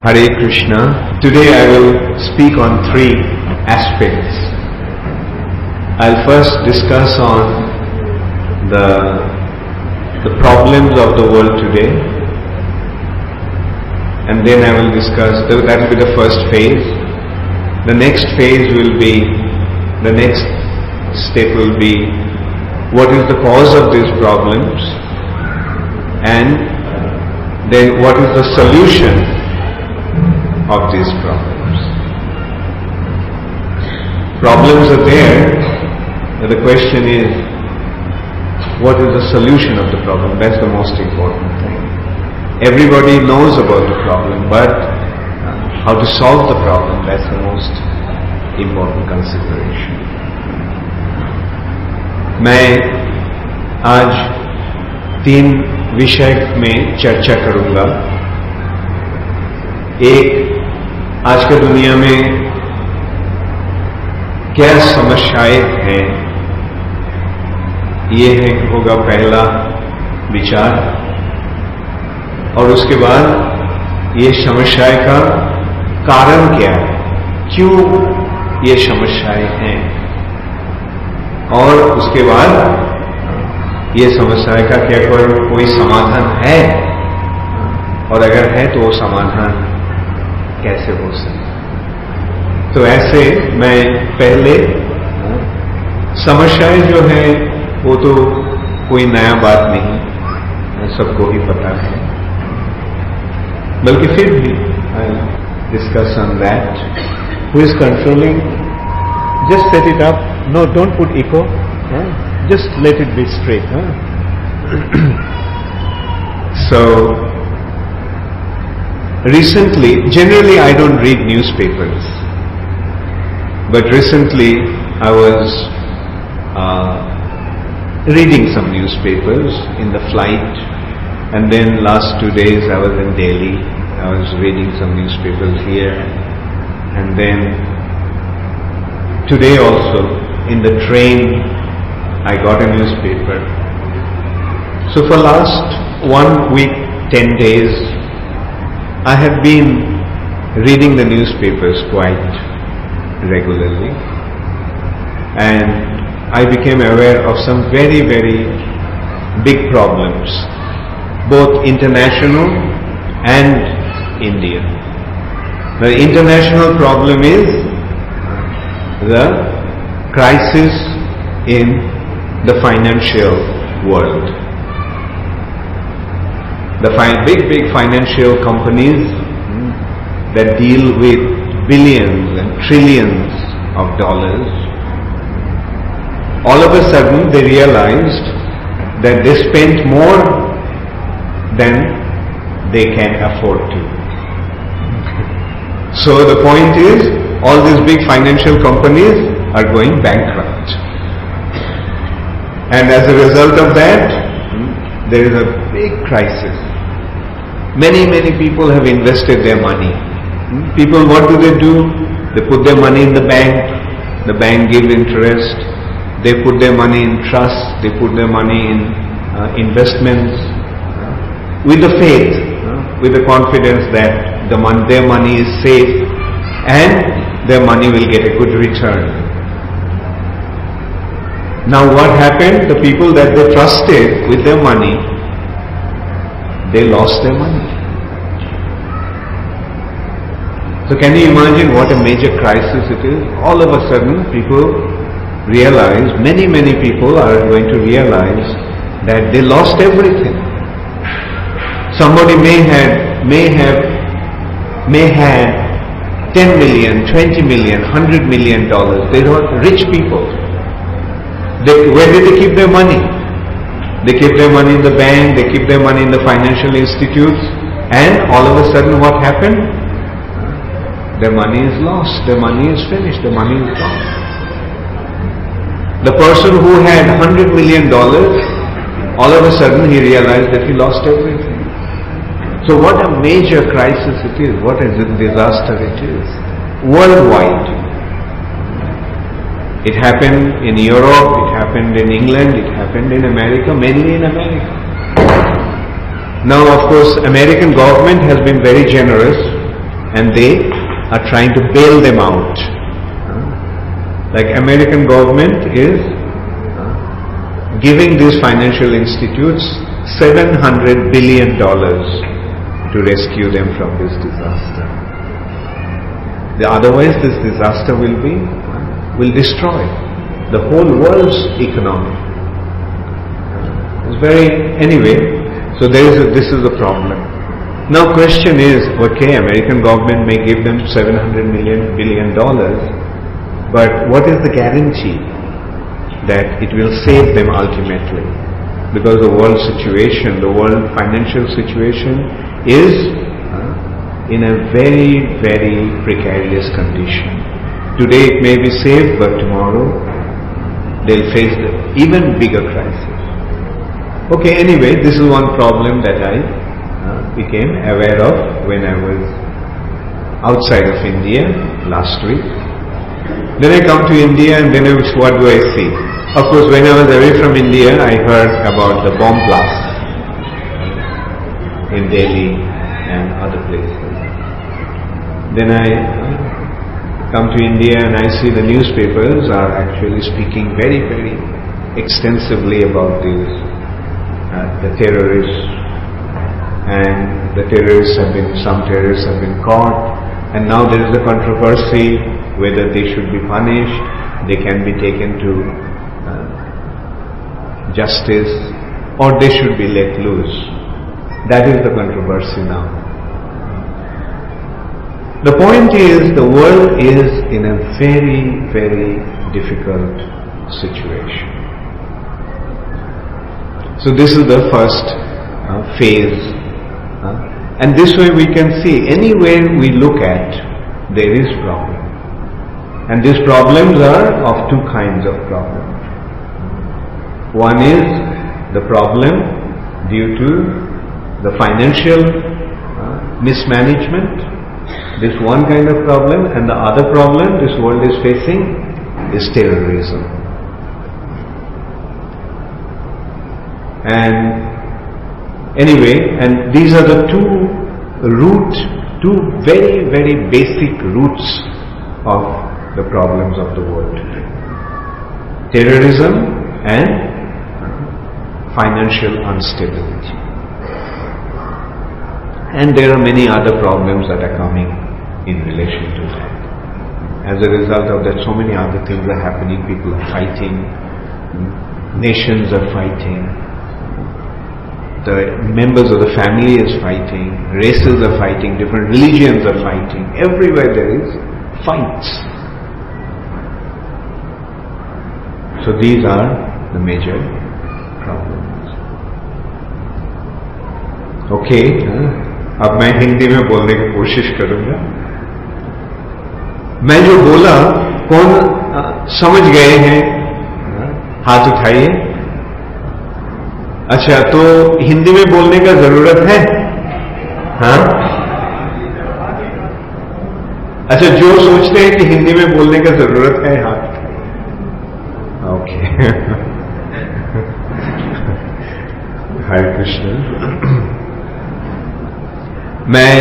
Hare Krishna. Today I will speak on three aspects. I'll first discuss on the problems of the world today, and then I will discuss, that will be the first phase. The next phase will be, the next step will be, what is the cause of these problems, and then what is the solution of these problems. Problems are there, but the question is, what is the solution of the problem? That's the most important thing. Everybody knows about the problem, but how to solve the problem, that's the most important consideration. मैं आज 3 विषय में चर्चा करूंगा. एक, आज की दुनिया में क्या समस्याएं हैं, ये है होगा पहला विचार, और उसके बाद ये समस्याएं का कारण क्या है, क्यों ये समस्याएं हैं, और उसके बाद ये समस्याएं का क्या कोई समाधान है, और अगर है तो वो समाधान कैसे हो सकता. तो ऐसे मैं पहले समस्याएं जो है वो तो कोई नया बात नहीं, सबको ही पता है, बल्कि फिर भी discuss on that. Who is controlling? Just set it up. No, don't put echo, just let it be straight. So recently, generally I don't read newspapers, but recently I was reading some newspapers in the flight, and then last 2 days I was in Delhi. I was reading some newspapers here, and then today also in the train I got a newspaper. So for last 1 week, 10 days, I have been reading the newspapers quite regularly, and I became aware of some very, very big problems, both international and Indian. The international problem is the crisis in the financial world. The big financial companies that deal with billions and trillions of dollars, all of a sudden they realized that they spent more than they can afford to. So the point is, all these big financial companies are going bankrupt. And as a result of that, there is a big crisis. Many people have invested their money. People, what do? They put their money in the bank. The bank gives interest. They put their money in trust. They put their money in investments with the faith, with the confidence that their money is safe and their money will get a good return. Now what happened? The people that they trusted with their money, they lost their money. So can you imagine what a major crisis it is? All of a sudden people realize, many people are going to realize that they lost everything. Somebody may have 10 million, 20 million, $100 million. They are rich people. Where did they keep their money? They keep their money in the bank, they keep their money in the financial institutes, and all of a sudden what happened? Their money is lost, their money is finished, their money is gone. The person who had $100 million, all of a sudden he realized that he lost everything. So what a major crisis it is, what a disaster it is, worldwide. It happened in Europe, it happened in England, it happened in America, mainly in America. Now of course American government has been very generous and they are trying to bail them out. Like American government is giving these financial institutes $700 billion to rescue them from this disaster. Otherwise this disaster will destroy the whole world's economy. Anyway, so this is the problem. Now question is, okay, American government may give them $700 billion, but what is the guarantee that it will save them ultimately? Because the world situation, the world financial situation is in a very, very precarious condition. Today it may be saved, but tomorrow they'll face the even bigger crisis. Okay, anyway, this is one problem that I became aware of when I was outside of India last week. Then I come to India and then what do I see? Of course, when I was away from India, I heard about the bomb blast in Delhi and other places. Then I come to India and I see the newspapers are actually speaking very, very extensively about this. The terrorists, and some terrorists have been caught, and now there is a controversy whether they should be punished, they can be taken to justice, or they should be let loose. That is the controversy now. The point is, the world is in a very, very difficult situation. So this is the first phase, and this way we can see anywhere we look at there is problem, and these problems are of two kinds of problems. One is the problem due to the financial mismanagement, this one kind of problem, and the other problem this world is facing is terrorism. And anyway, and these are the two very, very basic roots of the problems of the world today. Terrorism and financial instability. And there are many other problems that are coming in relation to that. As a result of that, so many other things are happening. People are fighting, nations are fighting, the members of the family is fighting, races are fighting, different religions are fighting. Everywhere there is fights. So these are the major problems. Okay, अब मैं हिंदी में बोलने की कोशिश करूंगा. मैं जो बोला, कौन समझ गए हैं? हाथ उठाइए. अच्छा, तो हिंदी में बोलने का जरूरत है? हाँ? अच्छा, जो सोचते हैं कि हिंदी में बोलने का जरूरत है, हाथ उठाइए. ओके. हरे कृष्ण. मैं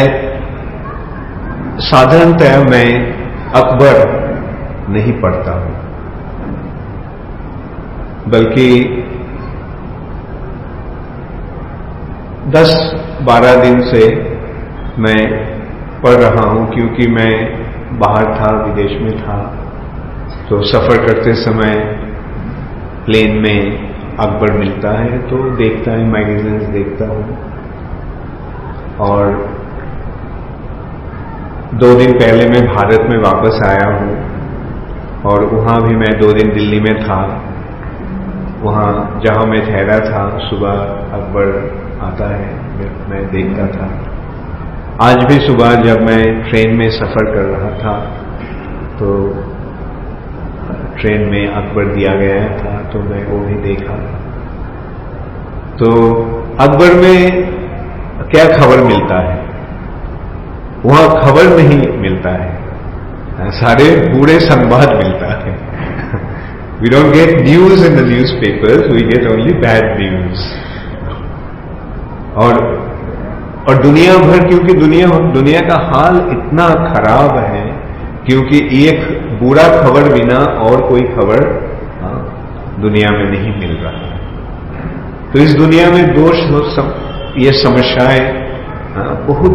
साधारणतः मैं अकबर नहीं पढ़ता हूं, बल्कि 10-12 दिन से मैं पढ़ रहा हूं, क्योंकि मैं बाहर था, विदेश में था, तो सफर करते समय प्लेन में अकबर मिलता है तो देखता है, मैगजीन्स देखता हूं. और 2 दिन पहले मैं भारत में वापस आया हूं, और वहां भी मैं 2 दिन दिल्ली में था. वहां जहां मैं ठहरा था, सुबह अकबर आता है, मैं देखता था. आज भी सुबह जब मैं ट्रेन में सफर कर रहा था, तो ट्रेन में अकबर दिया गया था, तो मैं वो भी देखा. तो अकबर में क्या खबर मिलता है? वहां खबर नहीं मिलता है, सारे बुरे संवाद मिलता है. We don't get news in the newspapers, we get only bad news. और और दुनिया भर, क्योंकि दुनिया का हाल इतना खराब है, क्योंकि एक बुरा खबर बिना और कोई खबर दुनिया में नहीं मिल रहा है। तो इस दुनिया में ये समस्याएं बहुत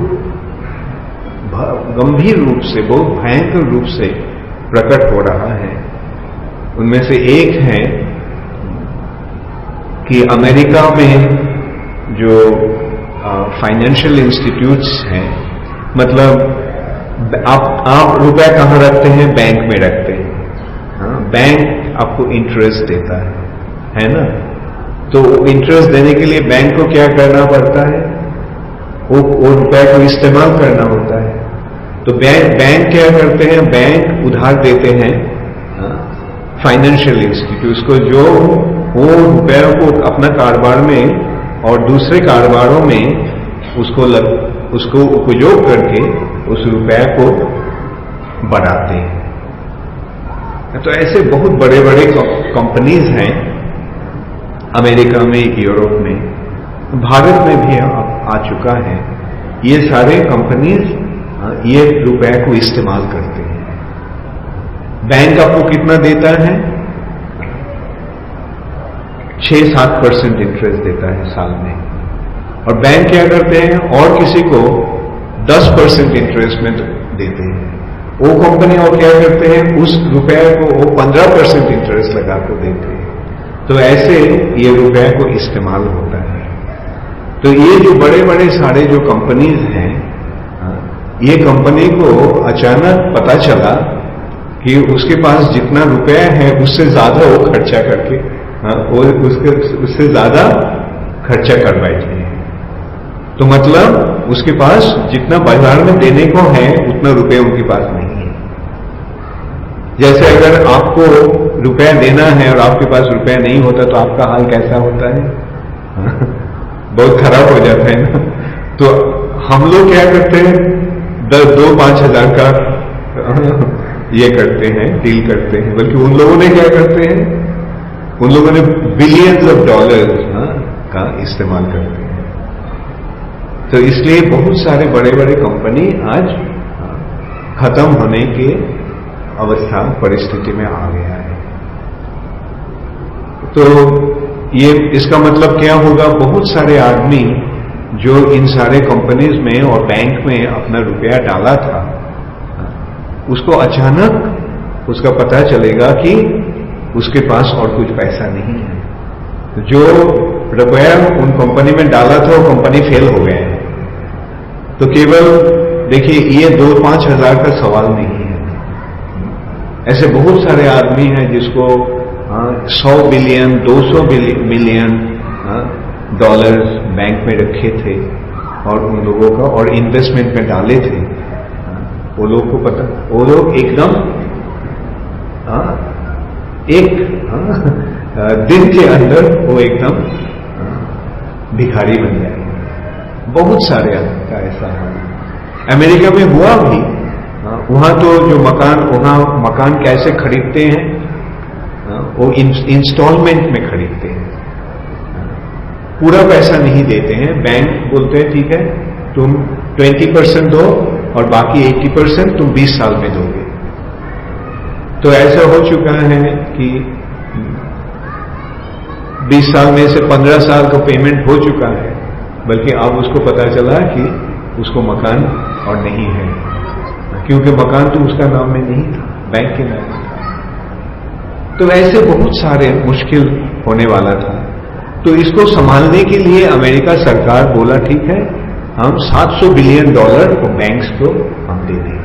गंभीर रूप से, बहुत भयंकर रूप से प्रकट हो रहा है। उनमें से एक है कि अमेरिका में जो फाइनेंशियल इंस्टीट्यूट्स हैं, मतलब आप रुपया कहाँ रखते हैं? बैंक में रखते हैं। बैंक आपको इंटरेस्ट देता है ना? तो इंटरेस्ट देने के लिए बैंक को क्या करना पड़ता है? वो रुपया को इस्तेमाल करना होता है। तो बैंक क्या करते हैं? बैंक उधार देते हैं फाइनेंशियल इंस्टीट्यूट्स को, जो वो रुपया को अपना कारोबार में और दूसरे कारोबारों में उसको उपयोग करके उस रुपया को बढ़ाते हैं। तो ऐसे बहुत बड़े बड़े कंपनीज हैं अमेरिका में, यूरोप में, भारत में भी आ चुका है। ये सारे कंपनीज ये रुपया को इस्तेमाल करते हैं। बैंक आपको कितना देता है? 6-7% इंटरेस्ट देता है साल में। और बैंक क्या करते हैं? और किसी को 10% इंटरेस्ट में देते हैं। वो कंपनी और क्या करते हैं? उस रुपया को वो 15% इंटरेस्ट लगा कर देते हैं। तो ऐसे ये रुपया को इस्तेमाल होता है। तो ये जो बड़े बड़े सारे जो कंपनीज हैं, ये कंपनी को अचानक पता चला कि उसके पास जितना रुपया है उससे ज्यादा वो खर्चा करके उससे ज्यादा खर्चा कर बैठे हैं। तो मतलब उसके पास जितना बाजार में देने को है उतना रुपया उनके पास नहीं है। जैसे अगर आपको रुपया देना है और आपके पास रुपया नहीं होता तो आपका हाल कैसा होता है? बहुत खराब हो जाता है ना। तो हम लोग क्या करते हैं? 2-5 हजार का ये करते हैं, डील करते हैं। बल्कि उन लोगों ने क्या करते हैं? उन लोगों ने बिलियंस ऑफ डॉलर्स का इस्तेमाल करते हैं। तो इसलिए बहुत सारे बड़े बड़े कंपनी आज खत्म होने के अवस्था परिस्थिति में आ गया है। तो ये इसका मतलब क्या होगा? बहुत सारे आदमी जो इन सारे कंपनीज में और बैंक में अपना रुपया डाला था, उसको अचानक उसका पता चलेगा कि उसके पास और कुछ पैसा नहीं है। जो रुपया उन कंपनी में डाला था वो कंपनी फेल हो गया है। तो केवल देखिए, ये 2-5 हजार का सवाल नहीं है। ऐसे बहुत सारे आदमी हैं जिसको 100 बिलियन 200 मिलियन डॉलर्स बैंक में रखे थे और उन लोगों का और इन्वेस्टमेंट में डाले थे। वो लोग को पता, वो लोग एकदम एक दिन के अंदर वो एकदम भिखारी बन जाएंगे। बहुत सारे का ऐसा है। अमेरिका में हुआ भी। वहां तो जो मकान कैसे खरीदते हैं? वो इंस्टॉलमेंट में खरीदते हैं। पूरा पैसा नहीं देते हैं। बैंक बोलते हैं ठीक है, तुम 20% दो और बाकी 80% तुम 20 साल में दोगे। तो ऐसा हो चुका है कि 20 साल में से 15 साल का पेमेंट हो चुका है, बल्कि अब उसको पता चला कि उसको मकान और नहीं है, क्योंकि मकान तो उसका नाम में नहीं था, बैंक के नाम में था। तो ऐसे बहुत सारे मुश्किल होने वाला था। तो इसको संभालने के लिए अमेरिका सरकार बोला ठीक है, हम $700 बिलियन को बैंक्स को हम दे देंगे।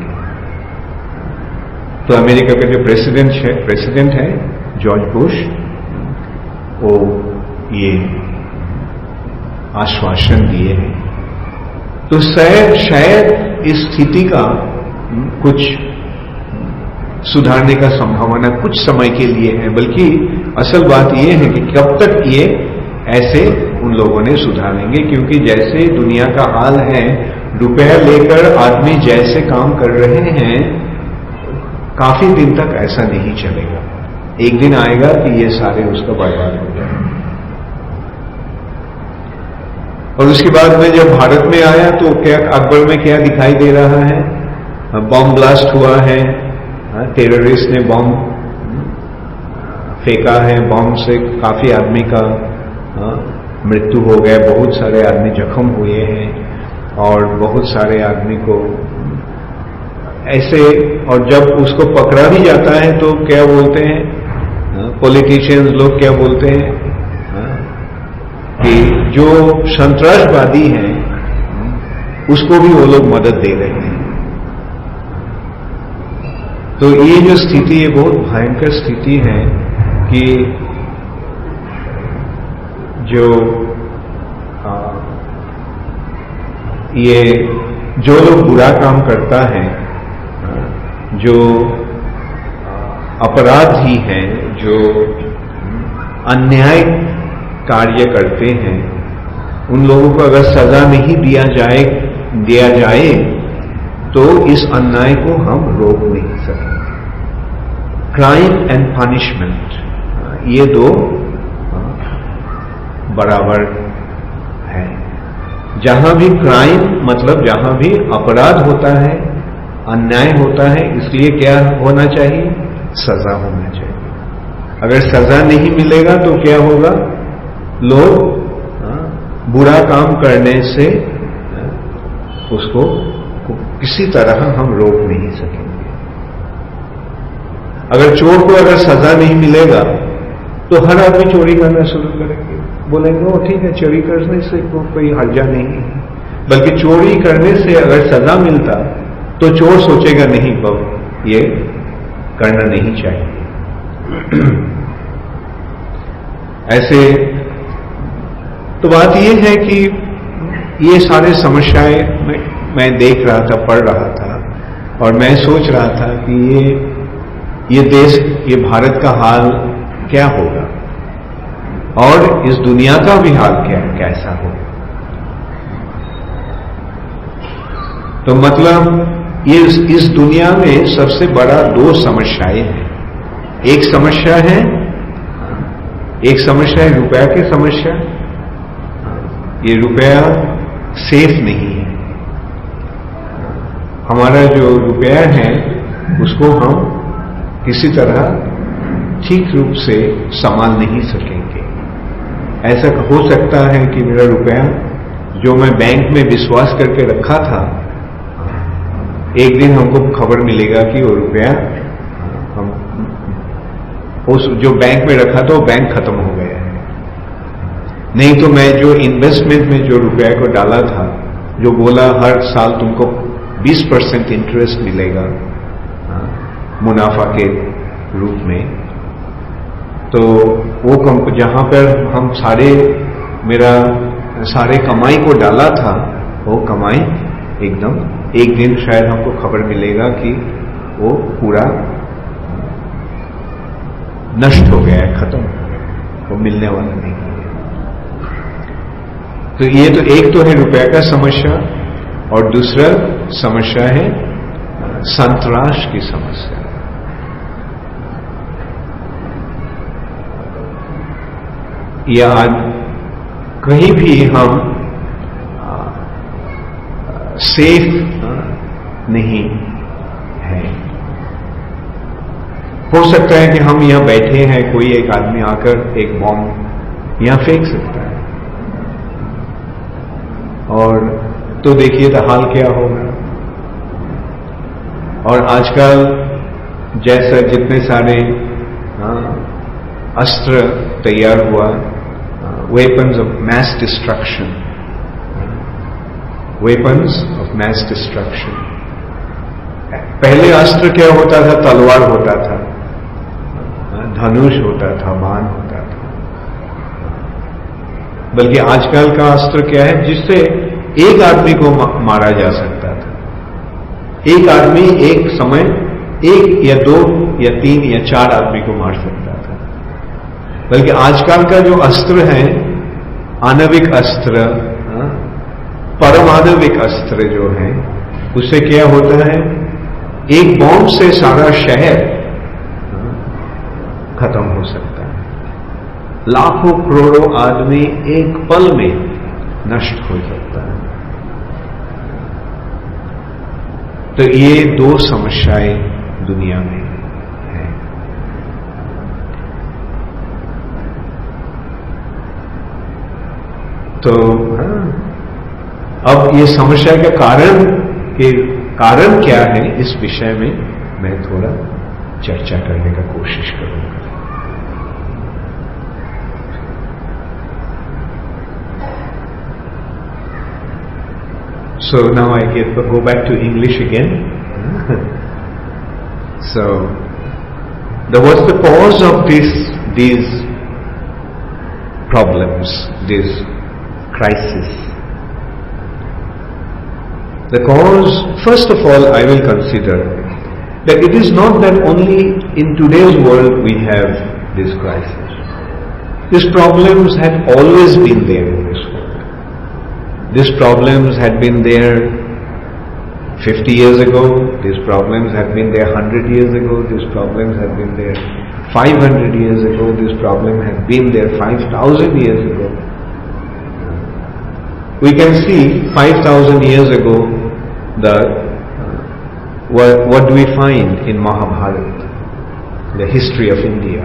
तो अमेरिका के जो प्रेसिडेंट है जॉर्ज बुश, वो ये आश्वासन दिए हैं। तो शायद इस स्थिति का कुछ सुधारने का संभावना कुछ समय के लिए है, बल्कि असल बात यह है कि कब तक ये ऐसे उन लोगों ने सुधारेंगे, क्योंकि जैसे दुनिया का हाल है, रुपया लेकर आदमी जैसे काम कर रहे हैं, काफी दिन तक ऐसा नहीं चलेगा। एक दिन आएगा कि ये सारे उसका बर्बाद हो जाएंगे। और उसके बाद में जब भारत में आया तो क्या अकबर में क्या दिखाई दे रहा है? बॉम्ब ब्लास्ट हुआ है, टेररिस्ट ने बॉम्ब फेंका है, बॉम्ब से काफी आदमी का मृत्यु हो गया, बहुत सारे आदमी जख्म हुए हैं और बहुत सारे आदमी को ऐसे, और जब उसको पकड़ा भी जाता है तो क्या बोलते हैं पॉलिटिशियंस लोग, क्या बोलते हैं कि जो संतरासवादी हैं उसको भी वो लोग मदद दे रहे हैं। तो ये जो स्थिति है बहुत भयंकर स्थिति है कि जो ये जो लोग बुरा काम करता है, जो अपराधी हैं, जो अन्याय कार्य करते हैं, उन लोगों को अगर सजा नहीं दिया जाए तो इस अन्याय को हम रोक नहीं सकेंगे। क्राइम एंड पनिशमेंट, ये दो बराबर है। जहां भी क्राइम मतलब जहां भी अपराध होता है, अन्याय होता है, इसलिए क्या होना चाहिए? सजा होना चाहिए। अगर सजा नहीं मिलेगा तो क्या होगा? लोग बुरा काम करने से उसको किसी तरह हम रोक नहीं सकेंगे। अगर चोर को अगर सजा नहीं मिलेगा तो हर आदमी चोरी करना शुरू करेंगे, बोलेंगे वो ठीक है, चोरी करने से कोई हर्जा नहीं है। बल्कि चोरी करने से अगर सजा मिलता तो चोर सोचेगा नहीं बाबू ये करना नहीं चाहिए। ऐसे तो बात ये है कि ये सारे समस्याएं मैं देख रहा था, पढ़ रहा था, और मैं सोच रहा था कि ये देश, ये भारत का हाल क्या होगा और इस दुनिया का भी हाल कैसा होगा। तो मतलब ये इस दुनिया में सबसे बड़ा दो समस्याएं हैं। एक समस्या है रुपया की समस्या। ये रुपया सेफ नहीं है। हमारा जो रुपया है उसको हम किसी तरह ठीक रूप से संभाल नहीं सकेंगे। ऐसा हो सकता है कि मेरा रुपया जो मैं बैंक में विश्वास करके रखा था, एक दिन हमको खबर मिलेगा कि वो रुपया हम उस जो बैंक में रखा था वो बैंक खत्म हो गया है। नहीं तो मैं जो इन्वेस्टमेंट में जो रुपया को डाला था, जो बोला हर साल तुमको 20% इंटरेस्ट मिलेगा मुनाफा के रूप में, तो वो जहां पर हम मेरा सारे कमाई को डाला था, वो कमाई एकदम एक दिन शायद हमको खबर मिलेगा कि वो पूरा नष्ट हो गया है, खत्म हो गया, वो मिलने वाला नहीं है। तो ये तो एक तो है रुपया का समस्या, और दूसरा समस्या है संतराश की समस्या। या आज कहीं भी हम सेफ नहीं है। हो सकता है कि हम यहां बैठे हैं, कोई एक आदमी आकर एक बॉम्ब यहां फेंक सकता है, और तो देखिए तो हाल क्या होगा। और आजकल जैसा जितने सारे अस्त्र तैयार हुआ, weapons of mass destruction, weapons of mass destruction. पहले अस्त्र क्या होता था? तलवार होता था, धनुष होता था, बाण होता था। बल्कि आजकल का अस्त्र क्या है? जिससे एक आदमी को मारा जा सकता था। एक आदमी एक समय 1 या 2 या 3 या 4 आदमी को मार सकता था। बल्कि आजकल का जो अस्त्र है, आणविक अस्त्र, परमाणविक अस्त्र जो है, उससे क्या होता है? एक बॉम्ब से सारा शहर खत्म हो सकता है। लाखों करोड़ों आदमी एक पल में नष्ट हो सकता है। तो ये दो समस्याएं दुनिया में हैं। तो अब ये समस्या का कारण क्या है, इस विषय में मैं थोड़ा चर्चा करने का कोशिश करूंगा। So now I go back to English again. So, what's the cause of these problems, this crisis? The cause, first of all, I will consider that it is not that only in today's world we have this crisis. These problems had always been there in this world. These problems had been there 50 years ago, these problems had been there 100 years ago, these problems had been there 500 years ago, this problem had been there 5,000 years ago. We can see 5,000 years ago, what do we find in Mahabharata, the history of India.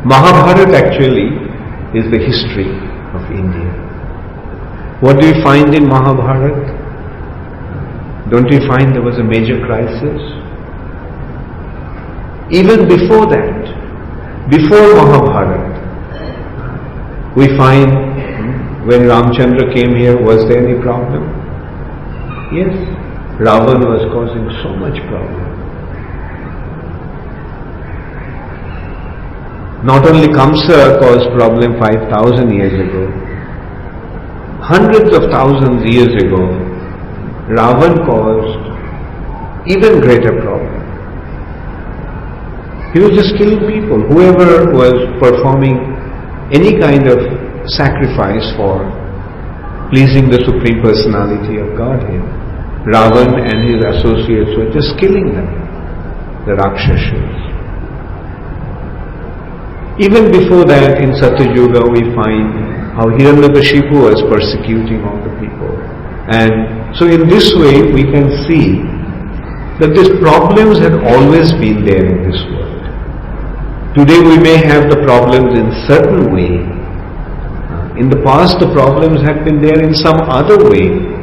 Mahabharata actually is the history of India. What do you find in Mahabharata? Don't you find there was a major crisis? Even before that, before Mahabharata, we find when Ramchandra came here, was there any problem? Yes, Ravan was causing so much problem. Not only Kamsa caused problem 5,000 years ago, hundreds of thousands years ago, Ravan caused even greater problem. He was just killing people. Whoever was performing any kind of sacrifice for pleasing the Supreme Personality of Godhead, Ravan and his associates were just killing them, the Rakshasas. Even before that, in Satyuga, we find how Hiranyakashipu was persecuting all the people. And so in this way, we can see that these problems had always been there in this world. Today we may have the problems in certain way. In the past, the problems had been there in some other way.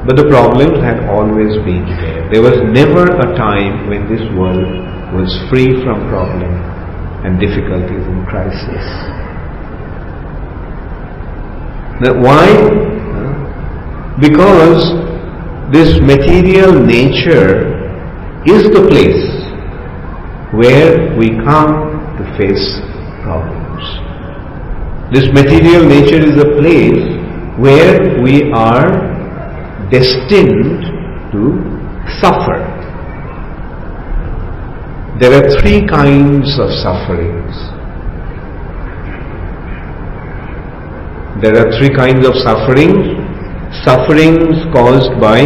But the problems had always been there. There was never a time when this world was free from problems and difficulties and crisis. Now, why? Because this material nature is the place where we come to face problems. This material nature is a place where we are destined to suffer. There are three kinds of sufferings. There are three kinds of sufferings. Sufferings caused by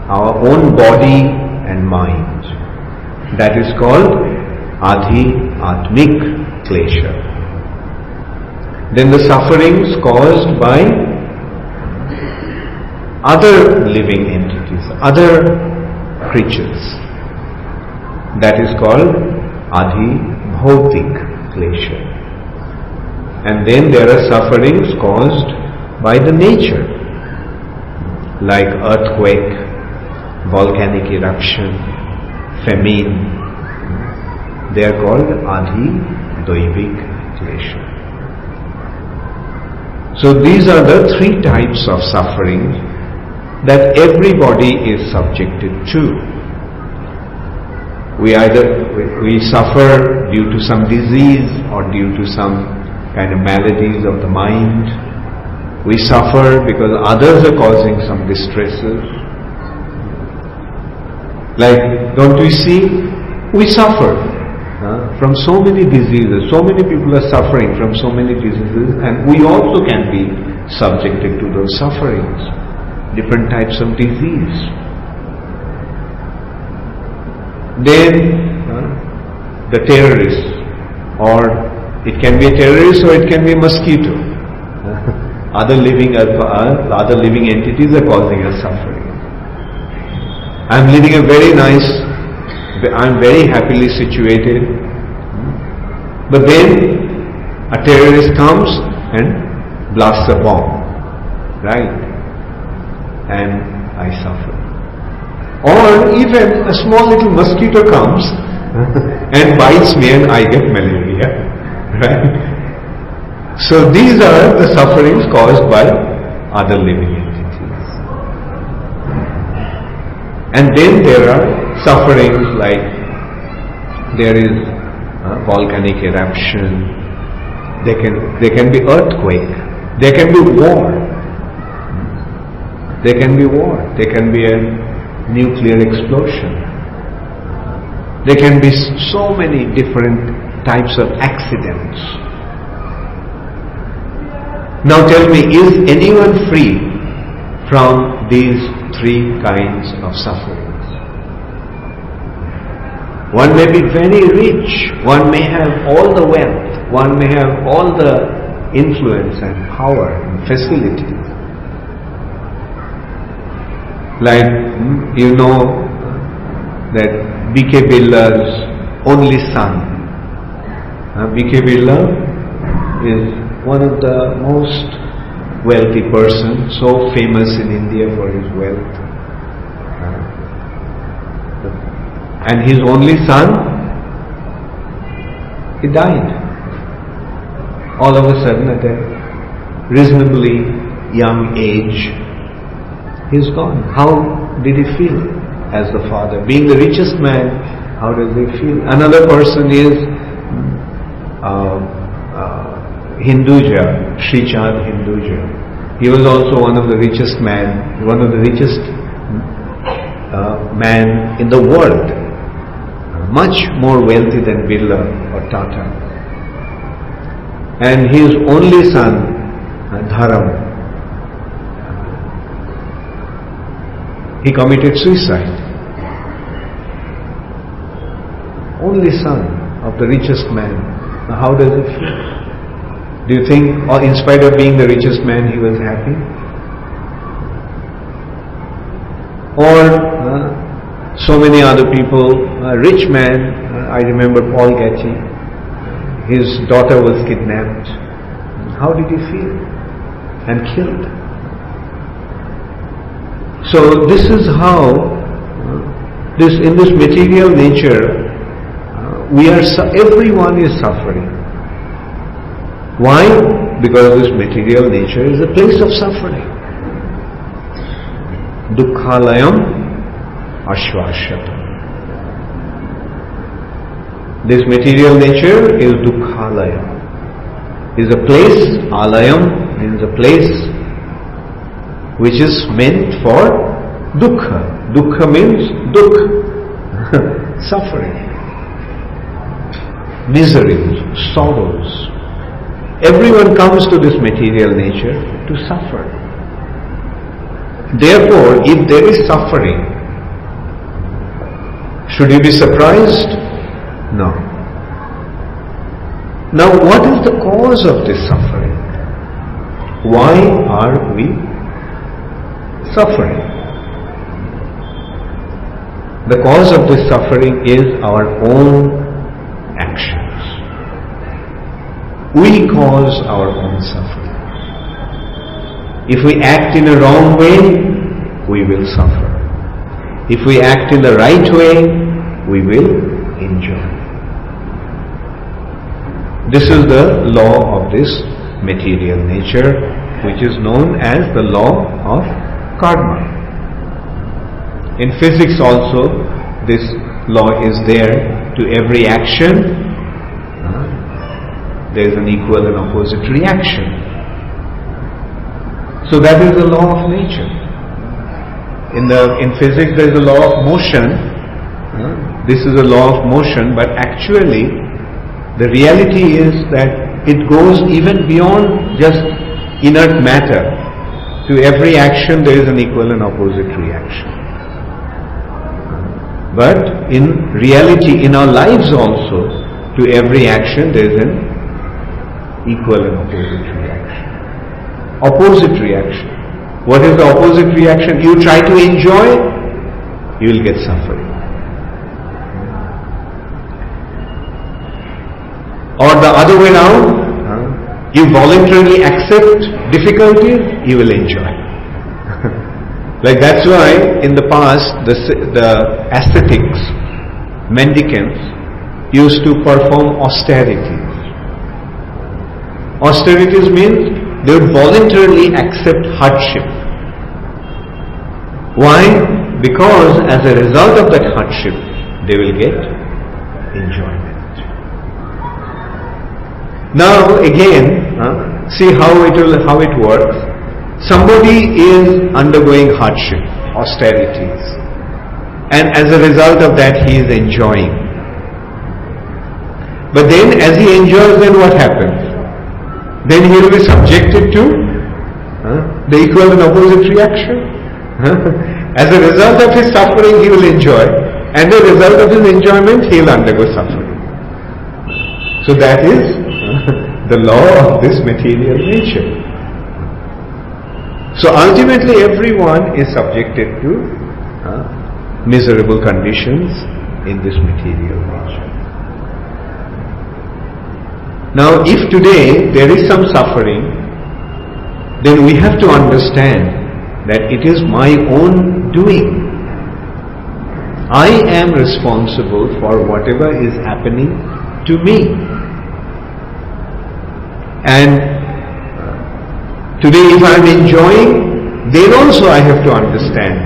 our own body and mind. That is called Adhi-atmik klesha. Then the sufferings caused by other living entities, other creatures. That is called Adhi-bhautik klesha. And then there are sufferings caused by the nature, like earthquake, volcanic eruption, famine. They are called Adhi-doivik klesha. So these are the three types of suffering that everybody is subjected to. We suffer due to some disease or due to some kind of maladies of the mind. We suffer because others are causing some distresses. Like, don't we see? We suffer from so many diseases. So many people are suffering from so many diseases, and we also can be subjected to those sufferings. Different types of disease. Then the terrorists, or it can be a terrorist or it can be a mosquito, other living entities are causing us suffering. I'm living I'm very happily situated, but then a terrorist comes and blasts a bomb, right? And I suffer. Or even a small little mosquito comes and bites me and I get malaria, right? So these are the sufferings caused by other living entities. And then there are sufferings like there is volcanic eruption, there can be earthquake, there can be war, there can be a nuclear explosion, there can be so many different types of accidents. Now tell me, is anyone free from these three kinds of sufferings? One may be very rich, one may have all the wealth, one may have all the influence and power and facilities. Like, you know that B.K. Billa's only son. B.K. Billa is one of the most wealthy persons, so famous in India for his wealth. And his only son, he died. All of a sudden at a reasonably young age, he's gone. How did he feel as the father? Being the richest man, how does he feel? Another person is Hinduja, Sri Chand Hinduja. He was also one of the richest man in the world, much more wealthy than Birla or Tata. And his only son, Dharam, he committed suicide. Only son of the richest man. Now how does it feel? Do you think, or in spite of being the richest man, he was happy? Or so many other people, a rich man, I remember Paul Getty, his daughter was kidnapped. How did he feel? And killed. So this is how, in this material nature, everyone is suffering. Why? Because this material nature is a place of suffering. Dukkhalayam ashvashatam. This material nature is dukkhalayam. Is a place, alayam means a place which is meant for dukkha. Dukkha means dukh, suffering, miseries, sorrows. Everyone comes to this material nature to suffer. Therefore, if there is suffering, should you be surprised? No. Now, what is the cause of this suffering? Why are we suffering? The cause of this suffering is our own actions. We cause our own suffering. If we act in a wrong way, we will suffer. If we act in the right way, we will enjoy. This is the law of this material nature, which is known as the law of karma. In physics also, this law is there. To every action, there is an equal and opposite reaction. So that is the law of nature. In physics there is a law of motion. This is a law of motion, but actually the reality is that it goes even beyond just inert matter. To every action there is an equal and opposite reaction. But in reality, in our lives also, to every action there is an equal and opposite reaction. opposite reaction. What is the opposite reaction? You try to enjoy, you will get suffering. Or the other way around, you voluntarily accept difficulties, you will enjoy. Like that's why in the past the ascetics, mendicants used to perform austerities. Austerities means they would voluntarily accept hardship. Why? Because as a result of that hardship, they will get enjoyment. Now again, see how it works. Somebody is undergoing hardship, austerities, and as a result of that he is enjoying. But then as he enjoys, then what happens? Then he will be subjected to the equal and opposite reaction. As a result of his suffering, he will enjoy, and as a result of his enjoyment, he will undergo suffering. So that is the law of this material nature. So ultimately, everyone is subjected to miserable conditions in this material nature. Now, if today there is some suffering, then we have to understand that it is my own doing. I am responsible for whatever is happening to me. And today if I am enjoying, then also I have to understand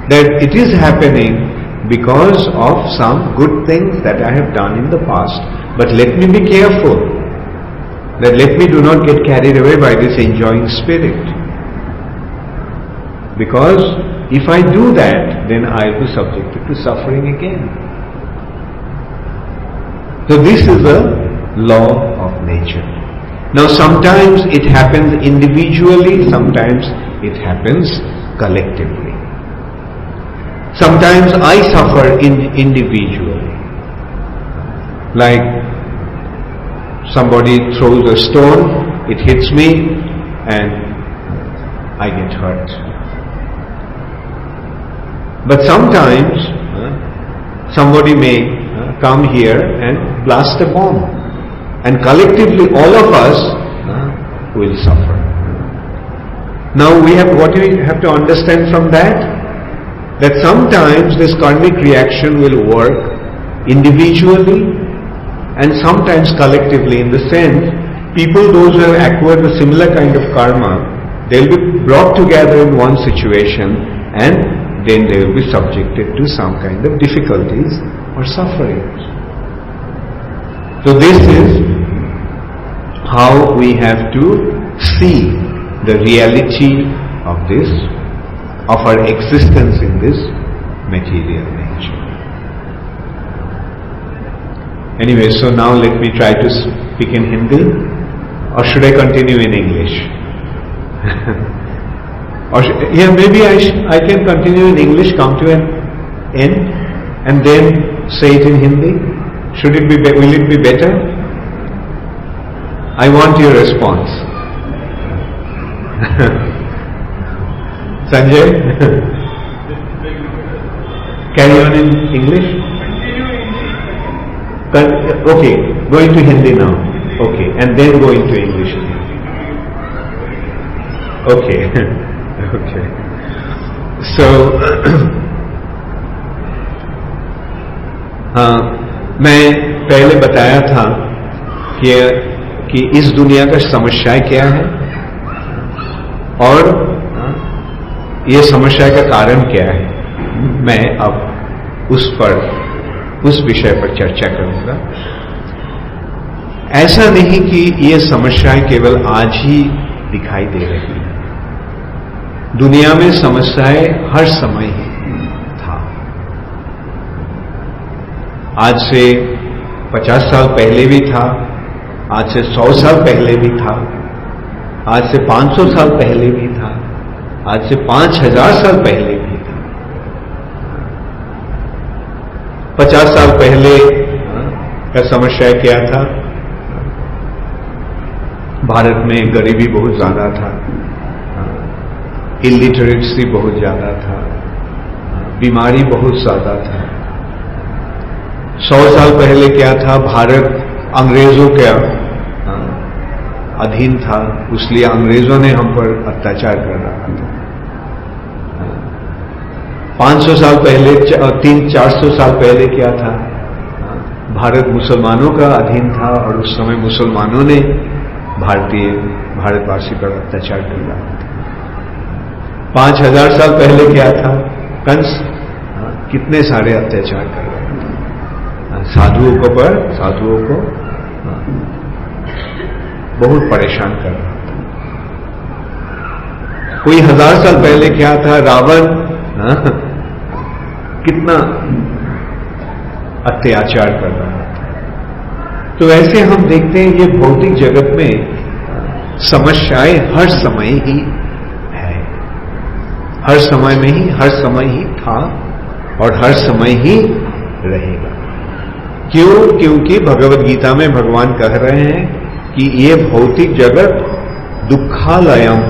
that it is happening because of some good things that I have done in the past. But let me be careful that let me do not get carried away by this enjoying spirit. Because if I do that, then I will be subjected to suffering again. So this is the law of nature. Now sometimes it happens individually, sometimes it happens collectively. Sometimes I suffer individually. Like somebody throws a stone, it hits me and I get hurt. But sometimes somebody may come here and blast a bomb, and collectively all of us will suffer. Now what we have to understand from that sometimes this karmic reaction will work individually and sometimes collectively, in the sense, those who have acquired a similar kind of karma, they will be brought together in one situation and then they will be subjected to some kind of difficulties or sufferings. So this is how we have to see the reality of our existence in this material nature. Anyway, so now let me try to speak in Hindi, or should I continue in English? Or maybe I can continue in English, come to an end, and then say it in Hindi. Will it be better? I want your response. Sanjay? Carry on in English? Okay, go into Hindi now. Okay, and then go into English. Okay. Okay. So, मैं पहले बताया था कि इस दुनिया का समस्या क्या है और ये समस्या का कारण क्या है। मैं अब उस विषय पर चर्चा करूंगा। ऐसा नहीं कि ये समस्याएं केवल आज ही दिखाई दे रही है, दुनिया में समस्याएं हर समय ही था। आज से 50 साल पहले भी था, आज से 100 साल पहले भी था, आज से 500 साल पहले भी था, आज से 5000 साल पहले भी था। 50 साल पहले का समस्या क्या था? भारत में गरीबी बहुत ज्यादा था, इलिटरेसी बहुत ज्यादा था, बीमारी बहुत ज्यादा था। 100 साल पहले क्या था, भारत अंग्रेजों के अधीन था, इसलिए अंग्रेजों ने हम पर अत्याचार कर रहा था। 500 साल पहले, 300-400 साल पहले क्या था, भारत मुसलमानों का अधीन था और उस समय मुसलमानों ने भारतवासी पर अत्याचार कर रहा था। 5000 साल पहले क्या था, कंस कितने सारे अत्याचार कर रहा था, साधुओं को बहुत परेशान कर रहा था। कोई 1000 साल पहले क्या था, रावण कितना अत्याचार कर रहा था। तो ऐसे हम देखते हैं ये भौतिक जगत में समस्याएं हर समय ही है, हर समय ही था और हर समय ही रहेगा। क्यों? क्योंकि भगवद गीता में भगवान कह रहे हैं कि ये भौतिक जगत दुखालयम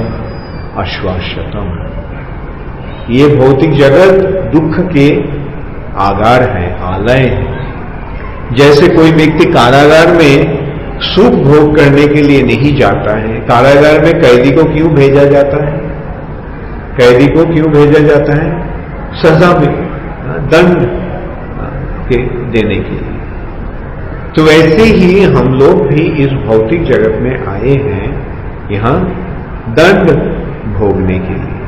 आश्वास्यतम, ये भौतिक जगत दुख के आगार है, आलय है। जैसे कोई व्यक्ति कारागार में सुख भोग करने के लिए नहीं जाता है, कारागार में कैदी को क्यों भेजा जाता है? कैदी को क्यों भेजा जाता है? सजा में, दंड के देने के लिए। तो वैसे ही हम लोग भी इस भौतिक जगत में आए हैं यहां दंड भोगने के लिए।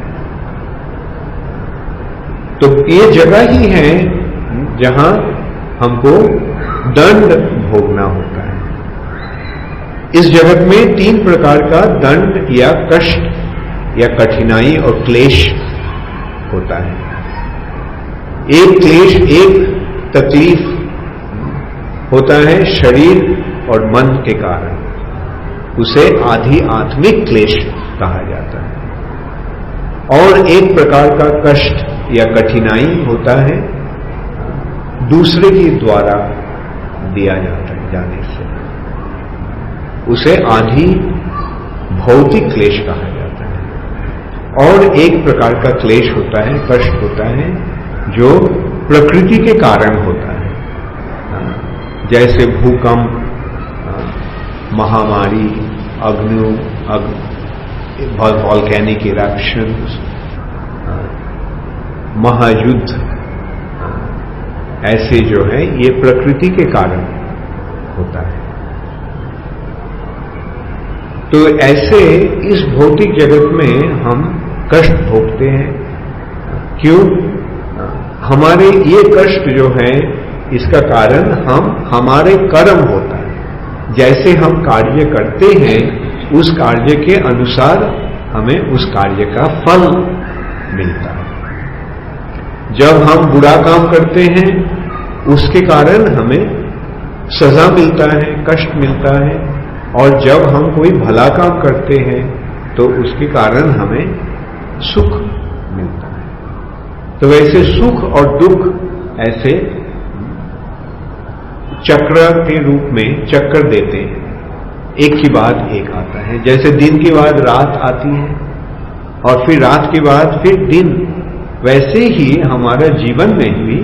तो ये जगह ही है जहां हमको दंड भोगना होता है। इस जगत में 3 प्रकार का दंड या कष्ट या कठिनाई और क्लेश होता है। एक क्लेश, एक तकलीफ होता है शरीर और मन के कारण, उसे आधि आत्मिक क्लेश कहा जाता है। और एक प्रकार का कष्ट या कठिनाई होता है दूसरे के द्वारा दिया जाता है जाने से, उसे आधि भौतिक क्लेश कहा जाता है। और एक प्रकार का क्लेश होता है, कष्ट होता है जो प्रकृति के कारण होता है, जैसे भूकंप, महामारी, वॉल्केनिक इरप्शंस, महायुद्ध, ऐसे जो है ये प्रकृति के कारण होता है। तो ऐसे इस भौतिक जगत में हम कष्ट भोगते हैं। क्यों? हमारे ये कष्ट जो है इसका कारण हमारे कर्म होता है। जैसे हम कार्य करते हैं उस कार्य के अनुसार हमें उस कार्य का फल मिलता है। जब हम बुरा काम करते हैं उसके कारण हमें सजा मिलता है, कष्ट मिलता है, और जब हम कोई भला काम करते हैं तो उसके कारण हमें सुख मिलता है। तो वैसे सुख और दुख ऐसे चक्र के रूप में चक्कर देते हैं, एक के बाद एक आता है। जैसे दिन के बाद रात आती है और फिर रात के बाद फिर दिन, वैसे ही हमारा जीवन में भी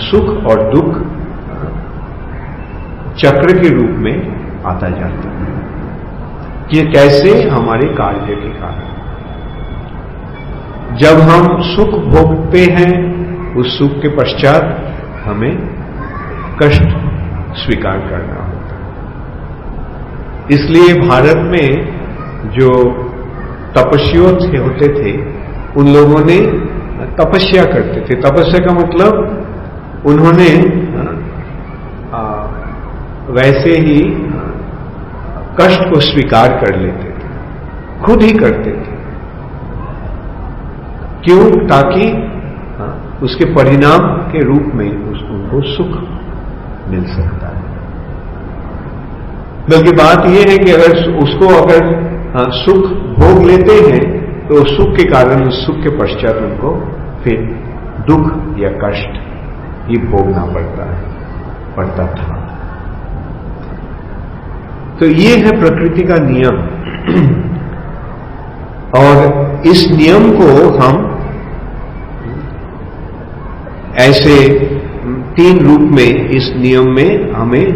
सुख और दुख चक्र के रूप में आता जाता है। ये कैसे? हमारे कार्य के कारण। जब हम सुख भोगते हैं उस सुख के पश्चात हमें कष्ट स्वीकार करना होता है। इसलिए भारत में जो तपस्वी होते थे उन लोगों ने तपस्या करते थे। तपस्या का मतलब उन्होंने वैसे ही कष्ट को स्वीकार कर लेते थे, खुद ही करते थे। क्यों? ताकि उसके परिणाम के रूप में उनको सुख मिल सकता है। बल्कि बात यह है कि अगर सुख भोग लेते हैं तो सुख के कारण, उस सुख के पश्चात उनको फिर दुख या कष्ट ये भोगना पड़ता था। तो ये है प्रकृति का नियम। और इस नियम को हम ऐसे 3 रूप में इस नियम में हमें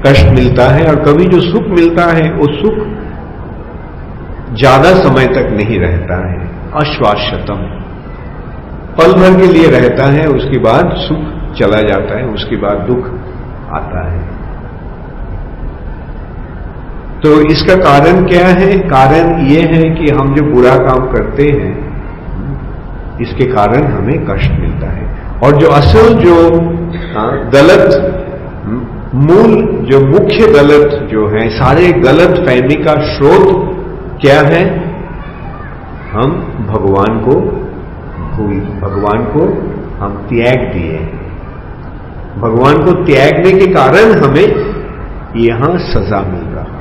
कष्ट मिलता है, और कभी जो सुख मिलता है वो सुख ज्यादा समय तक नहीं रहता है, अश्वाश्यतम, पल भर के लिए रहता है, उसके बाद सुख चला जाता है, उसके बाद दुख आता है। तो इसका कारण क्या है? कारण ये है कि हम जो बुरा काम करते हैं इसके कारण हमें कष्ट मिलता है, और जो असल जो गलत मूल जो मुख्य गलत जो है, सारे गलत फहमी का स्रोत क्या है? हम भगवान को भगवान को हम त्याग दिए। भगवान को त्यागने के कारण हमें यहां सजा मिल रहा,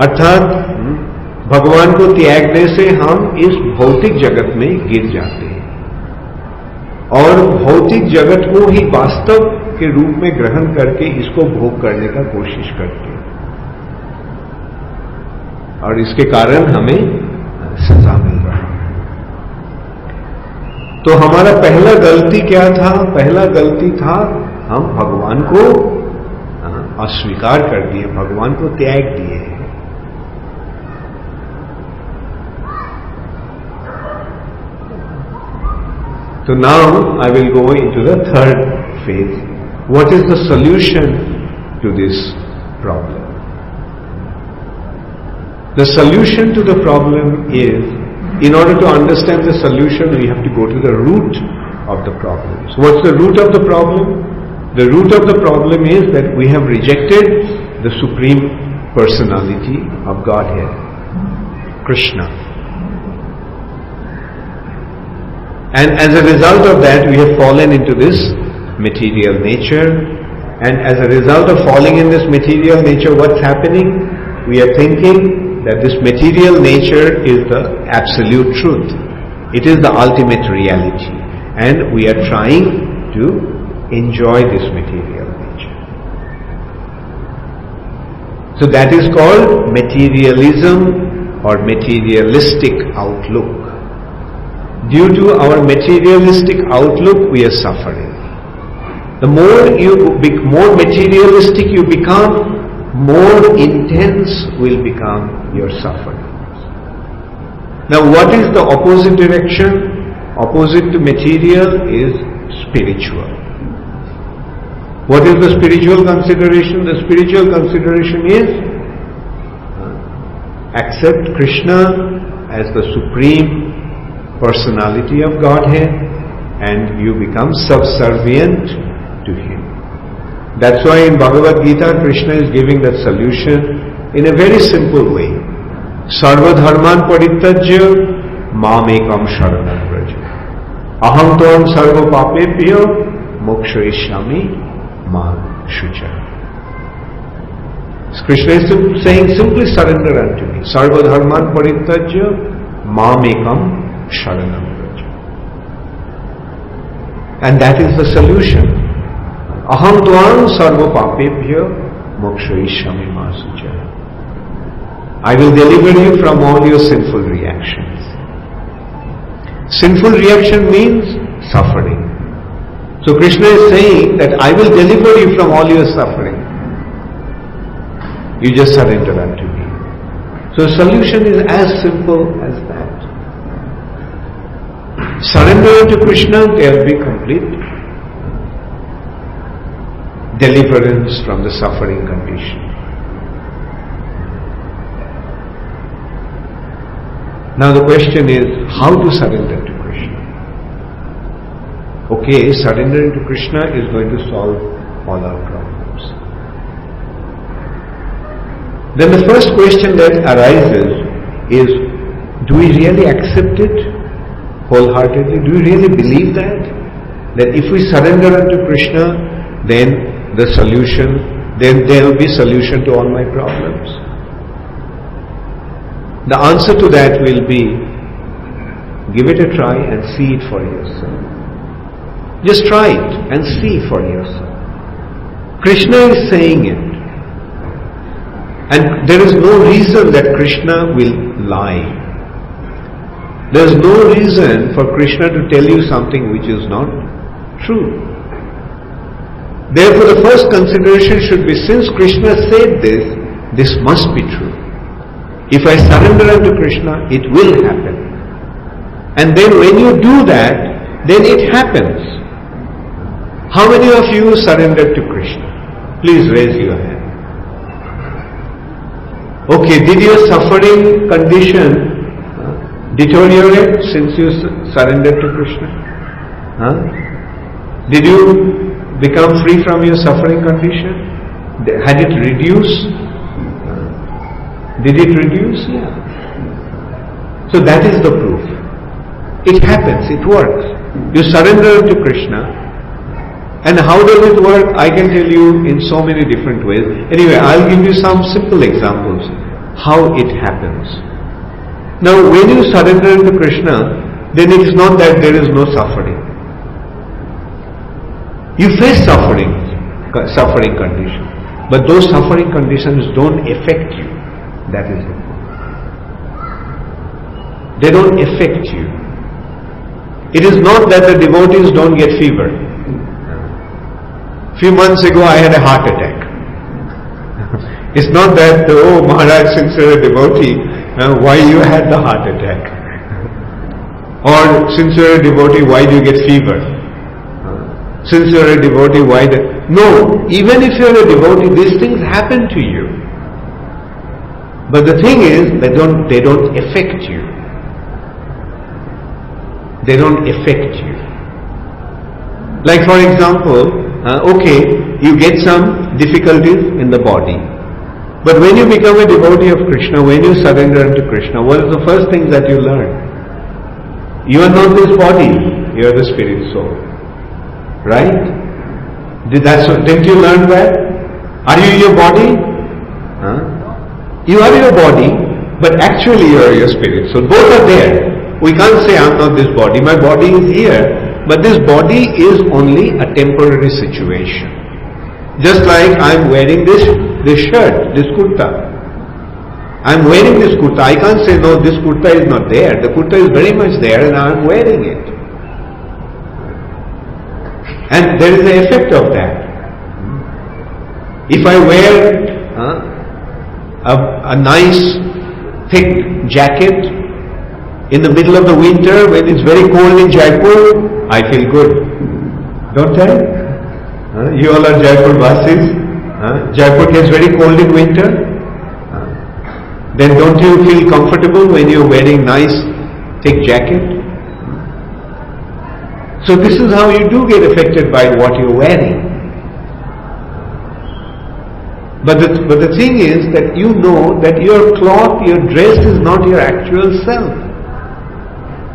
अर्थात भगवान को त्यागने से हम इस भौतिक जगत में गिर जाते हैं और भौतिक जगत को ही वास्तव के रूप में ग्रहण करके इसको भोग करने का कोशिश करते हैं, और इसके कारण हमें सजा मिल रहा है। तो हमारा पहला गलती क्या था? पहला गलती था हम भगवान को अस्वीकार कर दिए, भगवान को त्याग दिए। So now I will go into the third phase. What is the solution to this problem? The solution to the problem is, in order to understand the solution, we have to go to the root of the problem. So what's the root of the problem? The root of the problem is that we have rejected the Supreme Personality of Godhead, Krishna. And as a result of that, we have fallen into this material nature. And as a result of falling in this material nature, what's happening? We are thinking that this material nature is the absolute truth. It is the ultimate reality. And we are trying to enjoy this material nature. So that is called materialism or materialistic outlook. Due to our materialistic outlook, we are suffering. The more materialistic you become, more intense will become your suffering. Now, what is the opposite direction? Opposite to material is spiritual. What is the spiritual consideration? The spiritual consideration is accept Krishna as the Supreme Personality of Godhead, and you become subservient to Him. That's why in Bhagavad Gita, Krishna is giving that solution in a very simple way. Sarva dharman parityajya mam ekam sharanam vraja. Aham tvam sarva papebhyo mokshayishyami ma shucha. Krishna is saying, simply surrender unto me. Sarva dharman parityajya mam ekam sharanam vraja. And that is the solution. Aham tvam sarva papebhyo mokshayishyami ma shucha. I will deliver you from all your sinful reactions. Sinful reaction means suffering. So Krishna is saying that I will deliver you from all your suffering. You just surrender unto me. So solution is as simple as that. Surrender unto Krishna, there will be complete deliverance from the suffering condition. Now the question is, how to surrender to Krishna? Okay, surrendering to Krishna is going to solve all our problems. Then the first question that arises is, do we really accept it wholeheartedly? Do we really believe that? That if we surrender unto Krishna, then the solution, then there will be solution to all my problems? The answer to that will be, give it a try and see it for yourself. Just try it and see for yourself. Krishna is saying it. And there is no reason that Krishna will lie. There is no reason for Krishna to tell you something which is not true. Therefore, the first consideration should be, since Krishna said this must be true. If I surrender unto Krishna, it will happen. And then when you do that, then it happens. How many of you surrendered to Krishna? Please raise your hand. Okay, did your suffering condition deteriorate since you surrendered to Krishna? Did you become free from your suffering condition? Had it reduced? Did it reduce? Yeah. So that is the proof. It happens, it works. You surrender to Krishna. And how does it work? I can tell you in so many different ways. Anyway, I'll give you some simple examples how it happens. Now, when you surrender to Krishna, then it is not that there is no suffering. You face suffering conditions, but those suffering conditions don't affect you. That is it. They don't affect you. It is not that the devotees don't get fever. Few months ago I had a heart attack. It's not that, oh Maharaj, since you're a devotee, why you had the heart attack? Or since you're a devotee, why do you get fever? Since you're a devotee, why that? No, even if you're a devotee, these things happen to you. But the thing is, they don't affect you. They don't affect you. Like for example, you get some difficulties in the body. But when you become a devotee of Krishna, when you surrender to Krishna, what is the first thing that you learn? You are not this body, you are the spirit soul. Right? Didn't you learn that? Are you your body? You are your body, but actually you are your spirit soul. Both are there. We can't say, I'm not this body, my body is here. But this body is only a temporary situation. Just like I'm wearing this shirt, this kurta. I'm wearing this kurta. I can't say, no, this kurta is not there. The kurta is very much there and I'm wearing it. And there is an effect of that. If I wear a nice thick jacket in the middle of the winter when it's very cold in Jaipur, I feel good. Don't I? You all are Jaipur Vasis. Jaipur gets very cold in winter. Then don't you feel comfortable when you're wearing nice thick jacket? So this is how you do get affected by what you're wearing. But the thing is that you know that your cloth, your dress is not your actual self.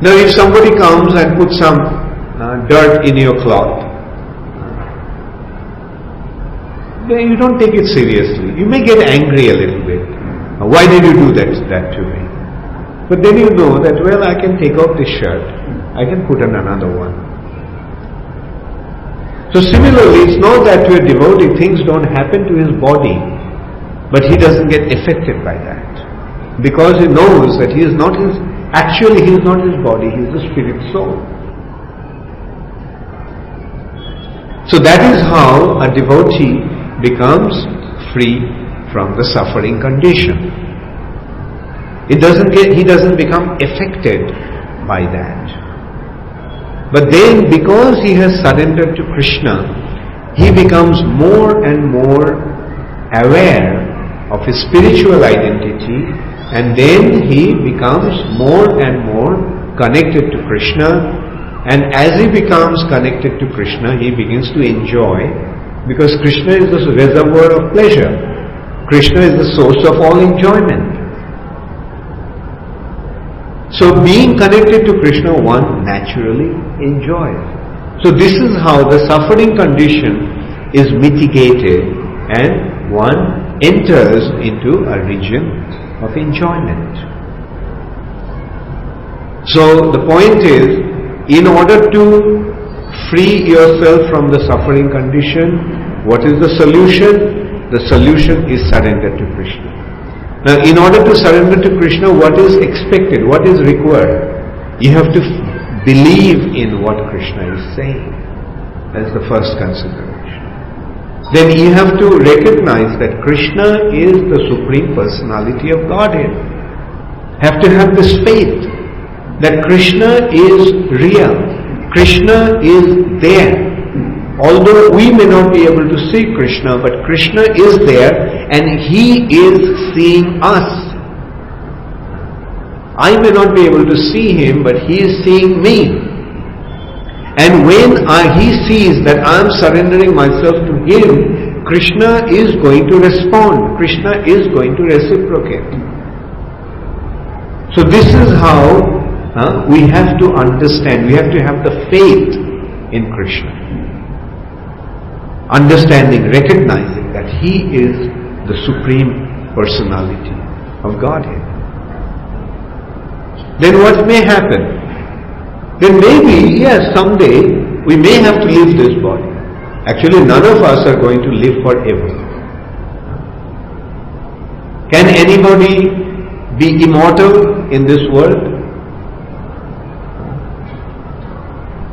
Now if somebody comes and puts some dirt in your cloth, then you don't take it seriously. You may get angry a little bit. Why did you do that to me? But then you know that, well, I can take off this shirt, I can put on another one. So similarly, it's not that to a devotee things don't happen to his body, but he doesn't get affected by that. Because he knows that he is not his body, he is the spirit soul. So that is how a devotee becomes free from the suffering condition. He doesn't become affected by that. But then because he has surrendered to Krishna, he becomes more and more aware of his spiritual identity, and then he becomes more and more connected to Krishna, and as he becomes connected to Krishna, he begins to enjoy, because Krishna is the reservoir of pleasure. Krishna is the source of all enjoyment. So being connected to Krishna, one naturally enjoys. So this is how the suffering condition is mitigated and one enters into a region of enjoyment. So the point is, in order to free yourself from the suffering condition, what is the solution? The solution is surrender to Krishna. Now, in order to surrender to Krishna, what is expected, what is required? You have to believe in what Krishna is saying. That's the first consideration. Then you have to recognize that Krishna is the Supreme Personality of Godhead. Have to have this faith that Krishna is real. Krishna is there. Although we may not be able to see Krishna, but Krishna is there and He is seeing us. I may not be able to see Him, but He is seeing me. And when He sees that I am surrendering myself to Him, Krishna is going to respond. Krishna is going to reciprocate. So this is how we have to understand. We have to have the faith in Krishna. Understanding, recognizing that He is the Supreme Personality of Godhead. Then what may happen? Then maybe, yes, someday we may have to leave this body. Actually, none of us are going to live forever. Can anybody be immortal in this world?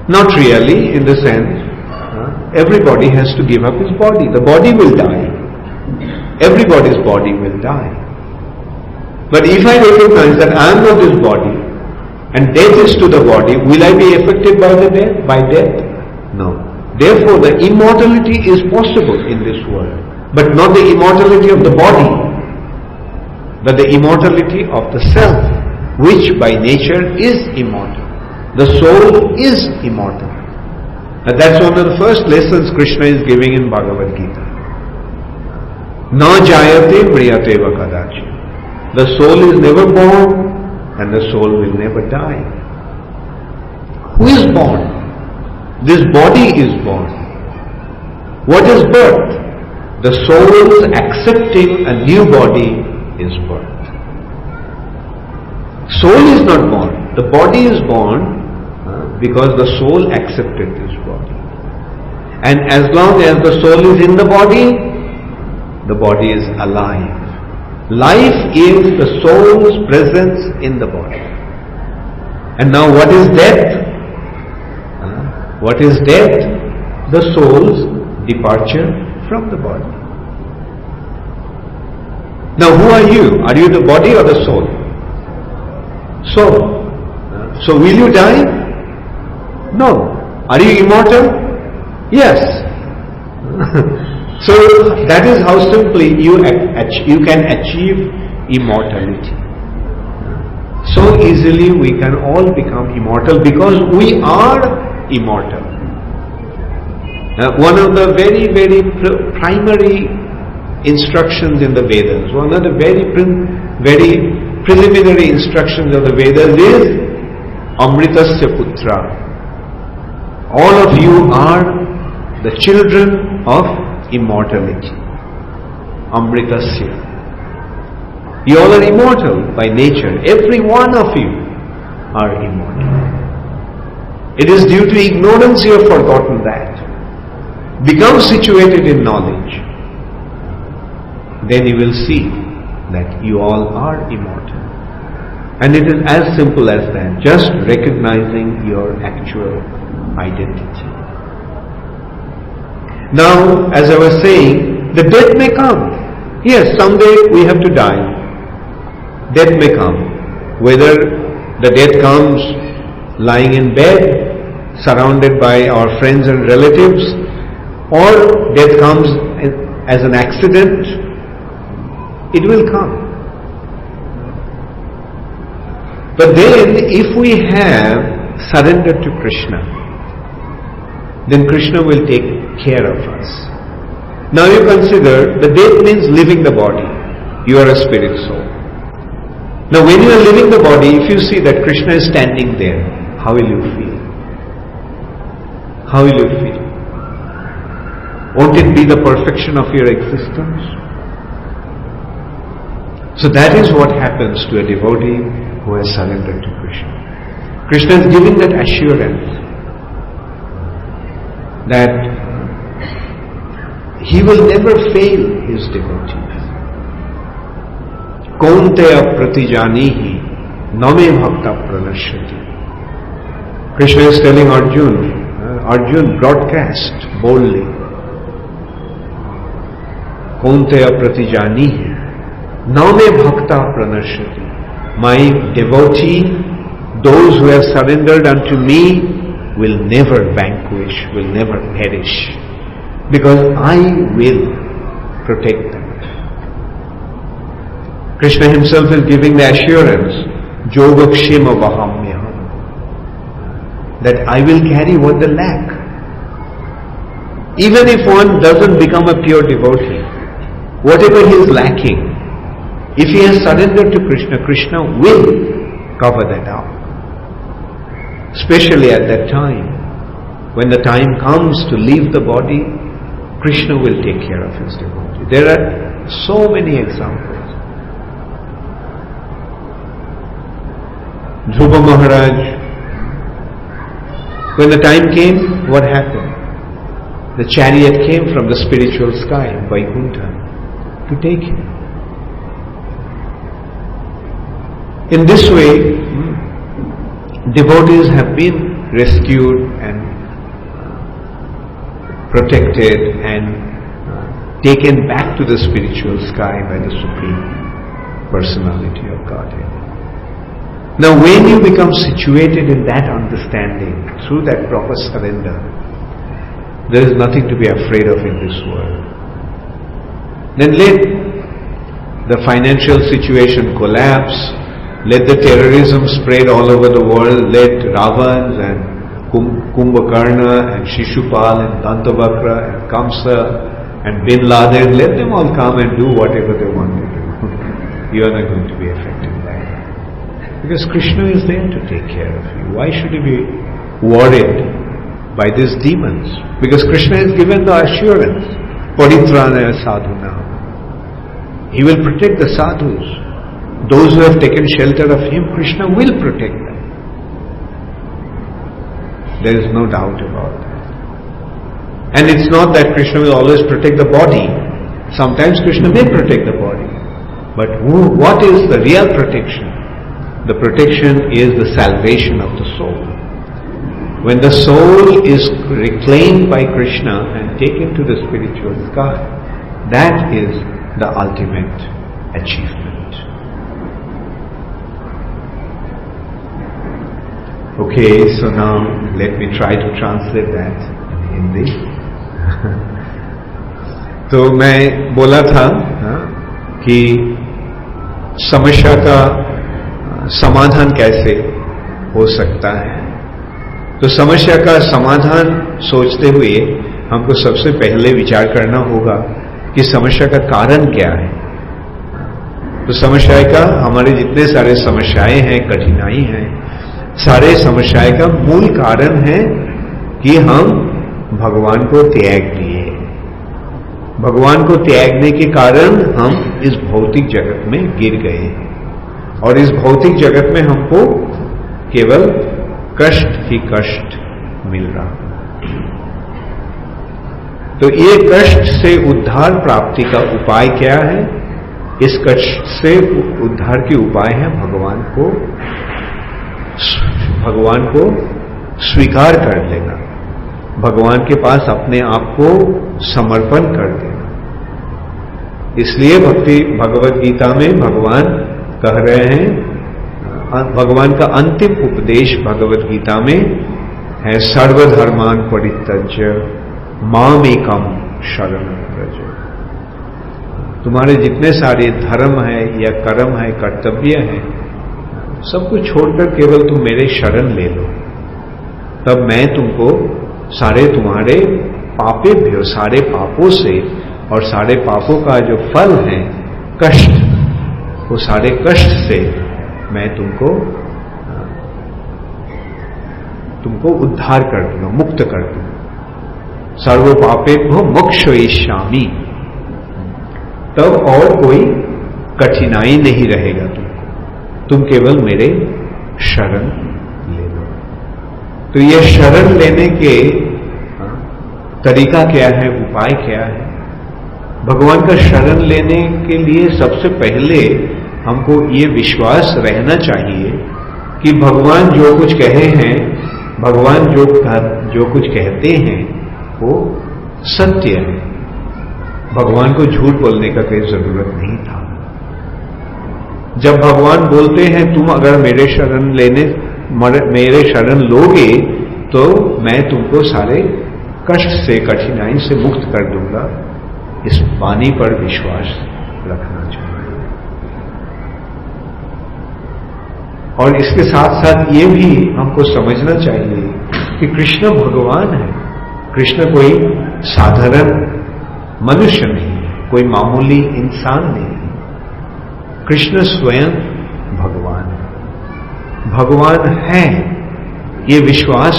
Not really, in the sense, everybody has to give up his body. The body will die. Everybody's body will die. But if I recognize that I am not this body, and death is to the body, will I be affected by the death? By death? No. Therefore, the immortality is possible in this world, but not the immortality of the body, but the immortality of the self, which by nature is immortal. The soul is immortal. And that's one of the first lessons Krishna is giving in Bhagavad Gita. Na jayate mriyate va kadachi. The soul is never born and the soul will never die. Who is born? This body is born. What is birth? The soul's accepting a new body is birth. Soul is not born. The body is born because the soul accepted this body. And as long as the soul is in the body is alive. Life is the soul's presence in the body. And now what is death? What is death? The soul's departure from the body. Now who are you? Are you the body or the soul? Soul. So will you die? No. Are you immortal? Yes. So that is how simply you can achieve immortality. So easily we can all become immortal because we are immortal. One of the very, very primary instructions in the Vedas, one of the very preliminary instructions of the Vedas is Amritasya Putra. All of you are the children of immortality. Amritasya. You all are immortal by nature. Every one of you are immortal. It is due to ignorance you have forgotten that. Become situated in knowledge. Then you will see that you all are immortal. And it is as simple as that. Just recognizing your actual identity. Now, as I was saying, the death may come. Yes, someday we have to die. Death may come. Whether the death comes lying in bed, surrounded by our friends and relatives, or death comes as an accident, it will come. But then, if we have surrendered to Krishna, then Krishna will take care of us. Now you consider, the death means leaving the body. You are a spirit soul. Now when you are leaving the body, if you see that Krishna is standing there, how will you feel? How will you feel? Won't it be the perfection of your existence? So that is what happens to a devotee who has surrendered to Krishna. Krishna is giving that assurance that He will never fail His devotees. कौन्तेय प्रतिजानीहि न मे भक्ता प्रणश्यति. Krishna is telling Arjun broadcast boldly, कौन्तेय प्रतिजानीहि न मे भक्ता प्रणश्यति. My devotee, those who have surrendered unto me, will never vanquish, will never perish, because I will protect them. Krishna himself is giving the assurance, Yogakshema Vahamyaham, that I will carry what they lack. Even if one doesn't become a pure devotee, whatever he is lacking, if he has surrendered to Krishna, Krishna will cover that up. Especially at that time, when the time comes to leave the body, Krishna will take care of his devotee. There are so many examples. Dhruva Maharaj, when the time came, what happened? The chariot came from the spiritual sky, Vaikuntha, to take him. In this way, devotees have been rescued and protected and taken back to the spiritual sky by the Supreme Personality of Godhead. Now when you become situated in that understanding, through that proper surrender, there is nothing to be afraid of in this world. Then let the financial situation collapse, let the terrorism spread all over the world, let Ravans and Kumbhakarna and Shishupal and Dantavakra and Kamsa and Bin Laden, let them all come and do whatever they want to do. You are not going to be affected by it. Because Krishna is there to take care of you. Why should you be worried by these demons? Because Krishna has given the assurance, Paritranaya sadhuna. He will protect the sadhus. Those who have taken shelter of him, Krishna will protect them. There is no doubt about that. And it's not that Krishna will always protect the body. Sometimes Krishna may protect the body. But what is the real protection? The protection is the salvation of the soul. When the soul is reclaimed by Krishna and taken to the spiritual sky, that is the ultimate achievement. Okay, so now let me try to translate that in Hindi. तो मैं बोला था कि समस्या का समाधान कैसे हो सकता है. तो समस्या का समाधान सोचते हुए हमको सबसे पहले विचार करना होगा कि समस्या का कारण क्या है. तो समस्या का, हमारे जितने सारे समस्याएं हैं, कठिनाई हैं, सारे समस्याएं का मूल कारण है कि हम भगवान को त्याग दिए. भगवान को त्यागने के कारण हम इस भौतिक जगत में गिर गए हैं और इस भौतिक जगत में हमको केवल कष्ट ही कष्ट मिल रहा. तो ये कष्ट से उद्धार प्राप्ति का उपाय क्या है? इस कष्ट से उद्धार के उपाय है भगवान को स्वीकार कर लेना, भगवान के पास अपने आप को समर्पण कर देना. इसलिए भगवत गीता में भगवान कह रहे हैं, भगवान का अंतिम उपदेश भगवत गीता में है, सर्वधर्मान परित्यज्य मामेकम शरणं व्रज. तुम्हारे जितने सारे धर्म है या कर्म है, कर्तव्य है, सब कुछ छोड़कर केवल तुम मेरे शरण ले लो, तब मैं तुमको सारे तुम्हारे पापेभ्यो, सारे पापों से और सारे पापों का जो फल है कष्ट, वो सारे कष्ट से मैं तुमको उद्धार कर दूंगा, मुक्त कर दूंगा. सर्व पापेभ्यो मोक्षयिष्यामि. तब और कोई कठिनाई नहीं रहेगा तुमको, तुम केवल मेरे शरण ले लो. तो ये शरण लेने के तरीका क्या है, उपाय क्या है? भगवान का शरण लेने के लिए सबसे पहले हमको ये विश्वास रहना चाहिए कि भगवान जो कुछ कहे हैं, भगवान जो कुछ कहते हैं वो सत्य है। भगवान को झूठ बोलने का कोई जरूरत नहीं था। जब भगवान बोलते हैं तुम अगर मेरे शरण लोगे तो मैं तुमको सारे कष्ट से, कठिनाई से मुक्त कर दूंगा, इस वाणी पर विश्वास रखना चाहिए। और इसके साथ साथ ये भी हमको समझना चाहिए कि कृष्ण भगवान है। कृष्ण कोई साधारण मनुष्य नहीं है, कोई मामूली इंसान नहीं है। कृष्ण स्वयं भगवान है। भगवान है, ये विश्वास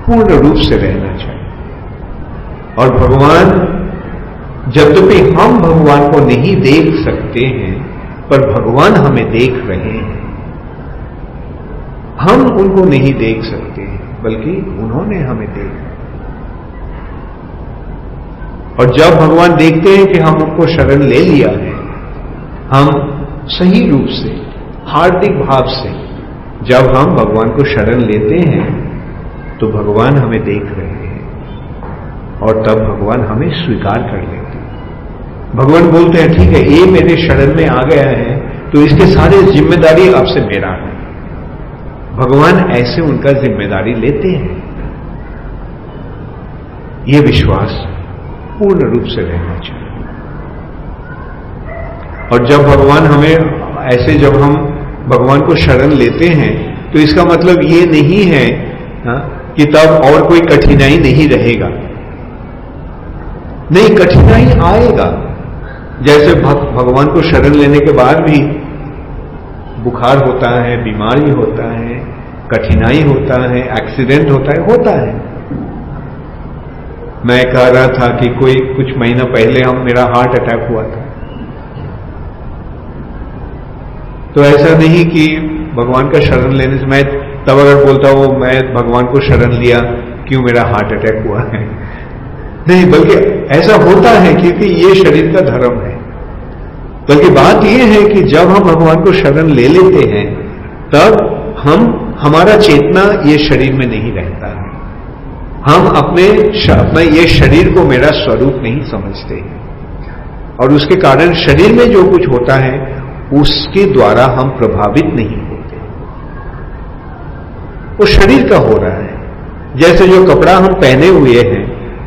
पूर्ण रूप से रहना चाहिए। और भगवान, यद्यपि हम भगवान को नहीं देख सकते हैं, पर भगवान हमें देख रहे हैं। हम उनको नहीं देख सकते हैं, बल्कि उन्होंने हमें देखा। और जब भगवान देखते हैं कि हम उनको शरण ले लिया है, हम सही रूप से, हार्दिक भाव से जब हम भगवान को शरण लेते हैं, तो भगवान हमें देख रहे हैं और तब भगवान हमें स्वीकार कर लेते हैं। भगवान बोलते हैं ठीक है, ये मेरे शरण में आ गया है तो इसके सारे जिम्मेदारी अब से मेरा है। भगवान ऐसे उनका जिम्मेदारी लेते हैं। ये विश्वास पूर्ण रूप से रहना चाहिए। और जब भगवान हमें ऐसे, जब हम भगवान को शरण लेते हैं तो इसका मतलब ये नहीं है कि तब और कोई कठिनाई नहीं रहेगा। नहीं, कठिनाई आएगा। जैसे भगवान को शरण लेने के बाद भी बुखार होता है, बीमारी होता है, कठिनाई होता है, एक्सीडेंट होता है। मैं कह रहा था कि कुछ महीना पहले मेरा हार्ट अटैक हुआ था। तो ऐसा नहीं कि भगवान का शरण लेने से मैं तब अगर बोलता हूं मैं भगवान को शरण लिया, क्यों मेरा हार्ट अटैक हुआ है, नहीं, बल्कि ऐसा होता है क्योंकि ये शरीर का धर्म है। बल्कि बात यह है कि जब हम भगवान को शरण ले लेते हैं तब हमारा चेतना ये शरीर में नहीं रहता है। हम अपने ये शरीर को मेरा स्वरूप नहीं समझते हैं और उसके कारण शरीर में जो कुछ होता है उसके द्वारा हम प्रभावित नहीं होते। वो शरीर का हो रहा है। जैसे जो कपड़ा हम पहने हुए हैं,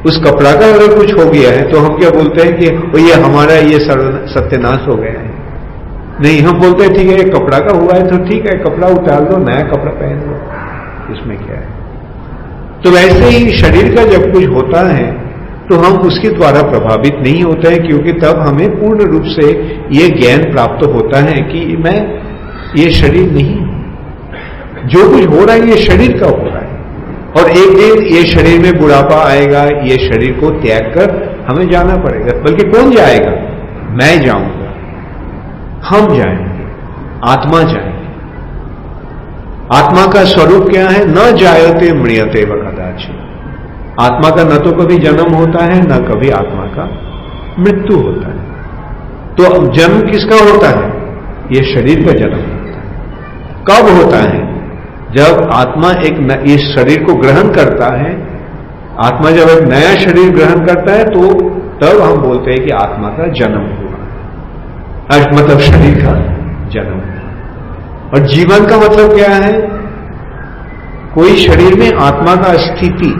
उस कपड़ा का अगर कुछ हो गया है तो हम क्या बोलते हैं कि ये हमारा ये सत्यानाश हो गया है। नहीं, हम बोलते हैं ठीक है, ये कपड़ा का हुआ है तो ठीक है, कपड़ा उतार दो, नया कपड़ा पहन लो, इसमें क्या है। तो वैसे ही शरीर का जब कुछ होता है तो हम उसके द्वारा प्रभावित नहीं होते हैं, क्योंकि तब हमें पूर्ण रूप से ये ज्ञान प्राप्त होता है कि मैं ये शरीर नहीं हूं। जो कुछ हो रहा है ये शरीर का हो रहा है और एक दिन ये शरीर में बुढ़ापा आएगा, ये शरीर को त्याग कर हमें जाना पड़ेगा। बल्कि कौन जाएगा? मैं जाऊंगा, हम जाएंगे, आत्मा जाएंगे। आत्मा का स्वरूप क्या है? न जायते म्रियते व कदाचित्। आत्मा का न तो कभी जन्म होता है, न कभी आत्मा का मृत्यु होता है। तो जन्म किसका होता है? ये शरीर का जन्म होता है। कब होता है? जब आत्मा इस शरीर को ग्रहण करता है। आत्मा जब एक नया शरीर ग्रहण करता है तो तब हम बोलते हैं कि आत्मा का जन्म हुआ, मतलब शरीर का जन्म हुआ। और जीवन का मतलब क्या है? कोई शरीर में आत्मा का स्थिति,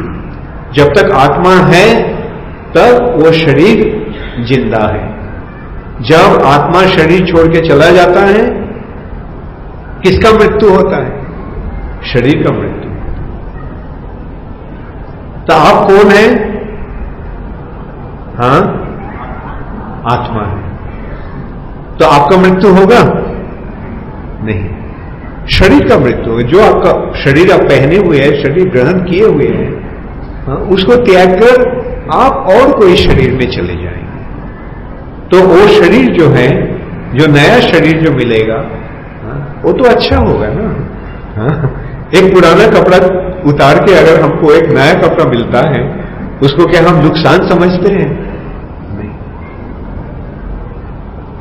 जब तक आत्मा है तब वो शरीर जिंदा है। जब आत्मा शरीर छोड़ के चला जाता है, किसका मृत्यु होता है? शरीर का मृत्यु। तो आप कौन है? हाँ, आत्मा है। तो आपका मृत्यु होगा नहीं, शरीर का मृत्यु होगा। जो आपका शरीर आप पहने हुए हैं, शरीर ग्रहण किए हुए हैं, उसको त्याग कर आप और कोई शरीर में चले जाएंगे। तो वो शरीर जो है, जो नया शरीर जो मिलेगा, वो तो अच्छा होगा ना। एक पुराना कपड़ा उतार के अगर हमको एक नया कपड़ा मिलता है, उसको क्या हम नुकसान समझते हैं? नहीं।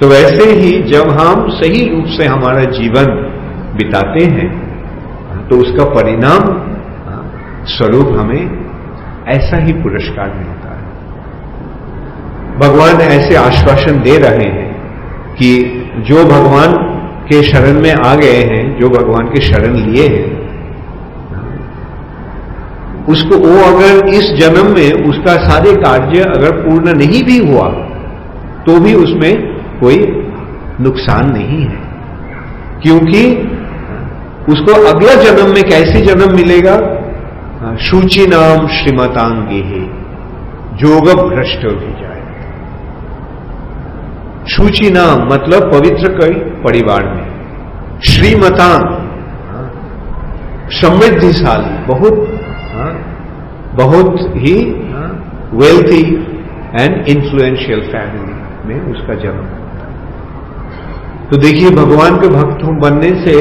तो वैसे ही जब हम सही रूप से हमारा जीवन बिताते हैं तो उसका परिणाम स्वरूप हमें ऐसा ही पुरस्कार मिलता है। भगवान ऐसे आश्वासन दे रहे हैं कि जो भगवान के शरण में आ गए हैं, जो भगवान के शरण लिए हैं, उसको वो अगर इस जन्म में उसका सारे कार्य अगर पूर्ण नहीं भी हुआ तो भी उसमें कोई नुकसान नहीं है, क्योंकि उसको अगला जन्म में कैसे जन्म मिलेगा? शुचि नाम श्रीमतांगे है जोग भ्रष्ट भी जाए। शुचि नाम मतलब पवित्र कई परिवार में, श्रीमतांग समृद्धिशाली, बहुत ही वेल्थी एंड इन्फ्लुएंशियल फैमिली में उसका जन्म होता है। तो देखिए भगवान के भक्त बनने से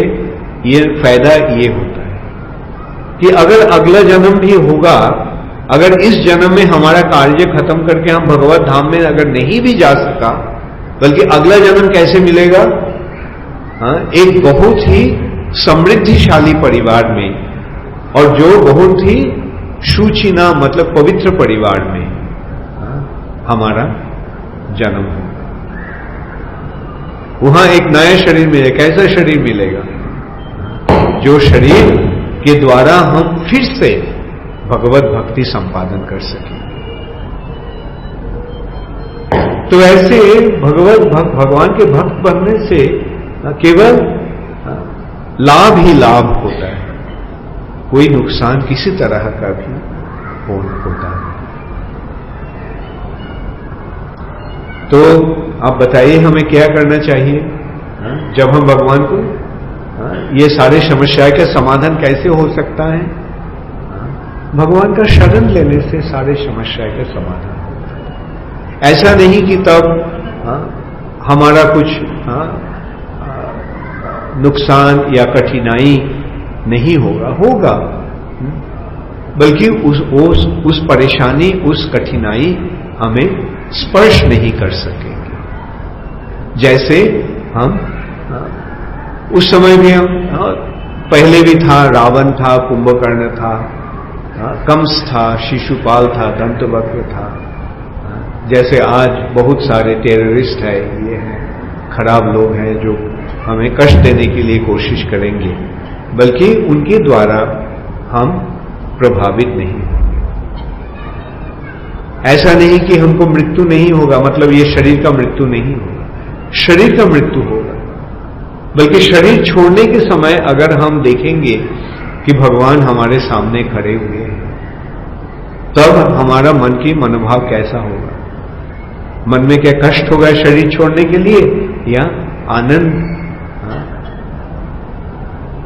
ये फायदा ये होता है कि अगर अगला जन्म भी होगा, अगर इस जन्म में हमारा कार्य खत्म करके हम भगवत धाम में अगर नहीं भी जा सका, बल्कि अगला जन्म कैसे मिलेगा? एक बहुत ही समृद्धिशाली परिवार में, और जो बहुत ही शुचिना मतलब पवित्र परिवार में हमारा जन्म होगा। वहां एक नया शरीर मिलेगा। कैसा शरीर मिलेगा? जो शरीर के द्वारा हम फिर से भगवत भक्ति संपादन कर सकें। तो ऐसे भगवान के भक्त बनने से केवल लाभ ही लाभ होता है, कोई नुकसान किसी तरह का भी होता है। तो आप बताइए हमें क्या करना चाहिए जब हम भगवान को, ये सारे समस्या का समाधान कैसे हो सकता है? भगवान का शरण लेने से सारे समस्या का समाधान होता है। ऐसा नहीं कि तब हमारा कुछ नुकसान या कठिनाई नहीं होगा, बल्कि उस परेशानी, उस कठिनाई हमें स्पर्श नहीं कर सकेंगे। जैसे हम उस समय भी हम पहले भी था, रावण था, कुंभकर्ण था, कंस था, शिशुपाल था, दंतवक्र था। जैसे आज बहुत सारे टेररिस्ट है, ये हैं, खराब लोग हैं जो हमें कष्ट देने के लिए कोशिश करेंगे, बल्कि उनके द्वारा हम प्रभावित नहीं होंगे। ऐसा नहीं कि हमको मृत्यु नहीं होगा, मतलब ये शरीर का मृत्यु नहीं होगा, शरीर का मृत्यु होगा, बल्कि शरीर छोड़ने के समय अगर हम देखेंगे कि भगवान हमारे सामने खड़े हुए हैं, तब हमारा मन की मनोभाव कैसा होगा? मन में क्या कष्ट होगा शरीर छोड़ने के लिए, या आनंद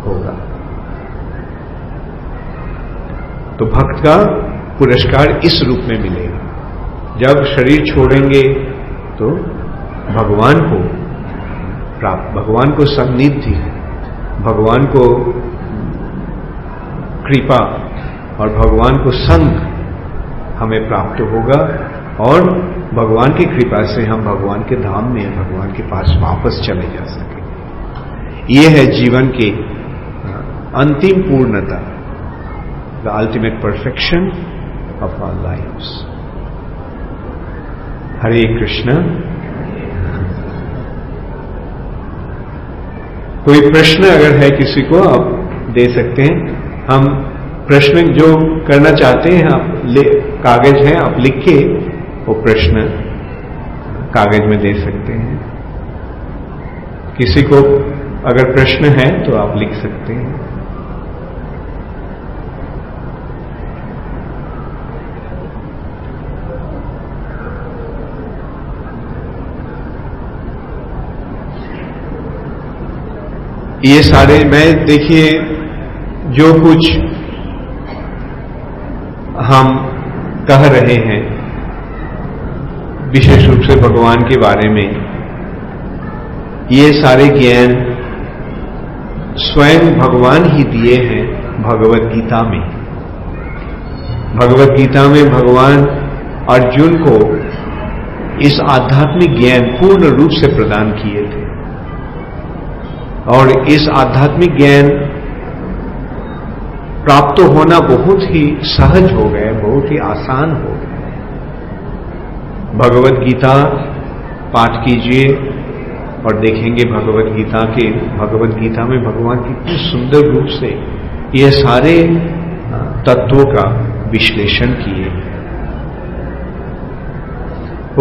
होगा? तो भक्त का पुरस्कार इस रूप में मिलेगा। जब शरीर छोड़ेंगे तो भगवान को प्राप्त, भगवान को सान्निध्य, भगवान को कृपा और भगवान को संग हमें प्राप्त होगा, और भगवान की कृपा से हम भगवान के धाम में, भगवान के पास वापस चले जा सकें। यह है जीवन की अंतिम पूर्णता, the ultimate perfection of our lives. Hare Krishna. कोई प्रश्न अगर है किसी को आप दे सकते हैं। हम प्रश्न जो करना चाहते हैं, आप कागज है, आप लिख के वो प्रश्न कागज में दे सकते हैं। किसी को अगर प्रश्न है तो आप लिख सकते हैं। ये सारे मैं देखिए जो कुछ हम कह रहे हैं विशेष रूप से भगवान के बारे में, ये सारे ज्ञान स्वयं भगवान ही दिए हैं भगवत गीता में। भगवत गीता में भगवान अर्जुन को इस आध्यात्मिक ज्ञान पूर्ण रूप से प्रदान किए थे। और इस आध्यात्मिक ज्ञान प्राप्त होना बहुत ही सहज हो गया, बहुत ही आसान हो गया। भगवत गीता पाठ कीजिए और देखेंगे भगवत गीता में भगवान कितनी सुंदर रूप से ये सारे तत्वों का विश्लेषण किए।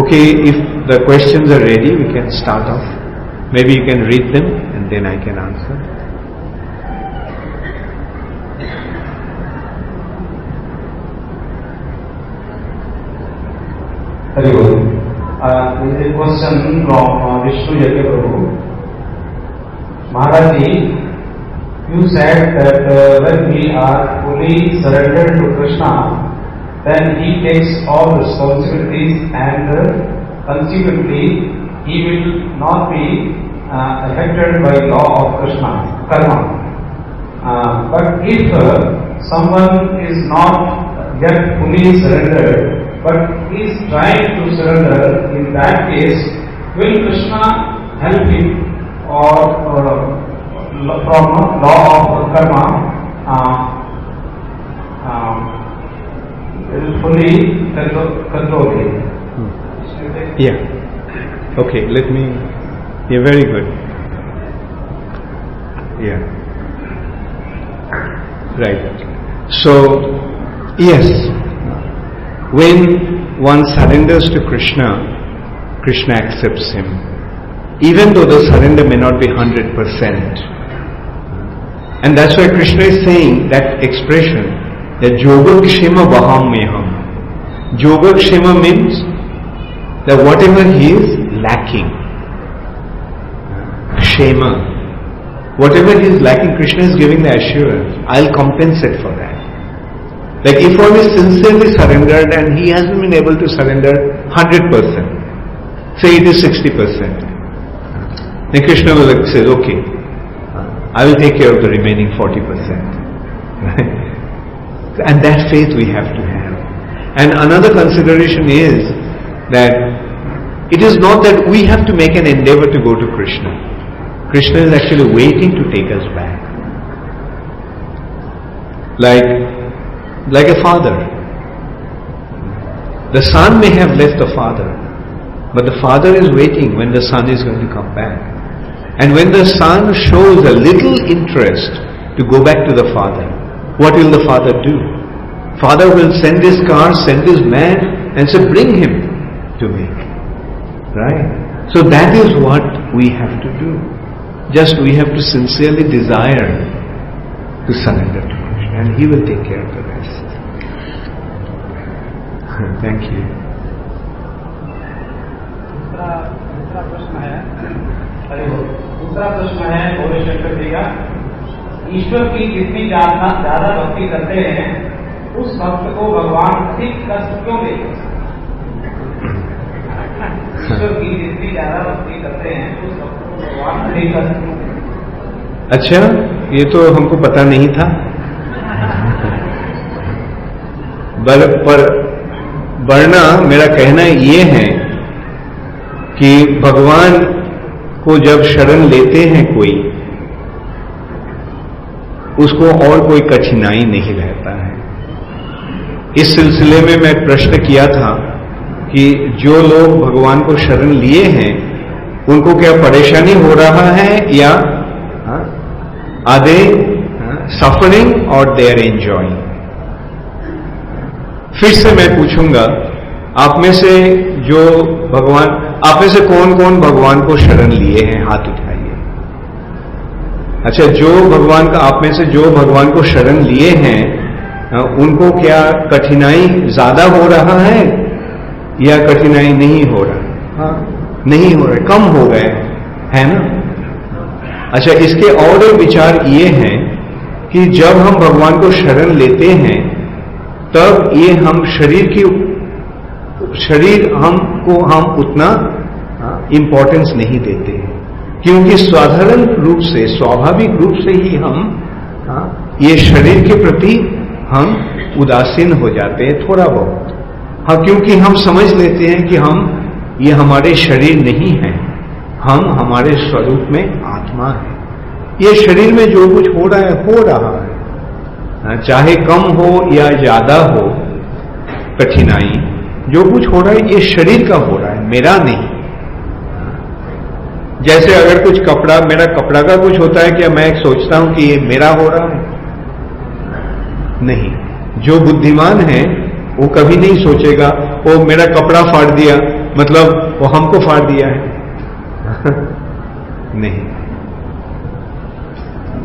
Okay, if the questions are ready, we can start off. Maybe you can read them and then I can answer. Hari Om. There is a question from Vishnu Yajna Prabhu. Maharaj ji, you said that when we are fully surrendered to Krishna, then he takes all responsibilities and consequently he will not be affected by law of Krishna, karma. But if someone is not yet fully surrendered, but is trying to surrender, in that case, will Krishna help him or from law of karma will fully control him? Yeah. Okay, let me. Yeah, very good. Yeah. Right. So, yes, when one surrenders to Krishna, Krishna accepts him. Even though the surrender may not be 100%. And that's why Krishna is saying that expression, that Yogakshema Vaham Meham. Yogakshema means that whatever he is lacking, Kshema, whatever he is lacking, Krishna is giving the assurance, I'll compensate for that. Like if one is sincerely surrendered and he hasn't been able to surrender 100%, say it is 60%, then Krishna will say, okay, I will take care of the remaining 40%. Right? And that faith we have to have. And another consideration is that it is not that we have to make an endeavor to go to Krishna. Krishna is actually waiting to take us back. Like a father. The son may have left the father, but the father is waiting when the son is going to come back. And when the son shows a little interest to go back to the father, what will the father do? Father will send his car, send his man and say, bring him to me. Right? So that is what we have to do. Just we have to sincerely desire to surrender to Krishna and he will take care of the rest. Thank you. दूसरा प्रश्न है भोले शंकर जी का, ईश्वर की जितनी ज्यादा भक्ति करते हैं उस भक्त को भगवान अधिक कष्ट क्यों देते हैं? ईश्वर की जितनी ज्यादा भक्ति करते हैं उस भक्त को भगवान अधिक कष्ट क्यों देते हैं? अच्छा, ये तो हमको पता नहीं था। पर वरना मेरा कहना ये है कि भगवान को जब शरण लेते हैं कोई, उसको और कोई कठिनाई नहीं रहता है। इस सिलसिले में मैं प्रश्न किया था कि जो लोग भगवान को शरण लिए हैं उनको क्या परेशानी हो रहा है या आर दे सफरिंग और दे आर एंजॉयिंग। फिर से मैं पूछूंगा, आप में से कौन कौन भगवान को शरण लिए हैं? हाथ उठाइए। अच्छा, आप में से जो भगवान को शरण लिए हैं उनको क्या कठिनाई ज्यादा हो रहा है या कठिनाई नहीं हो रहा? हाँ, नहीं हो रहा, कम हो गए, है ना? अच्छा, इसके और विचार ये हैं कि जब हम भगवान को शरण लेते हैं तब ये हम हम उतना इंपॉर्टेंस नहीं देते हैं, क्योंकि साधारण रूप से, स्वाभाविक रूप से ही हम ये शरीर के प्रति हम उदासीन हो जाते हैं थोड़ा बहुत। हाँ, क्योंकि हम समझ लेते हैं कि हम ये हमारे शरीर नहीं है, हम हमारे स्वरूप में आत्मा है। ये शरीर में जो कुछ हो रहा है हो रहा है, चाहे कम हो या ज्यादा हो कठिनाई, जो कुछ हो रहा है ये शरीर का हो रहा है, मेरा नहीं। जैसे अगर कुछ कपड़ा, मेरा कपड़ा का कुछ होता है क्या मैं सोचता हूं कि ये मेरा हो रहा है? नहीं। जो बुद्धिमान है वो कभी नहीं सोचेगा वो मेरा कपड़ा फाड़ दिया मतलब वो हमको फाड़ दिया है नहीं।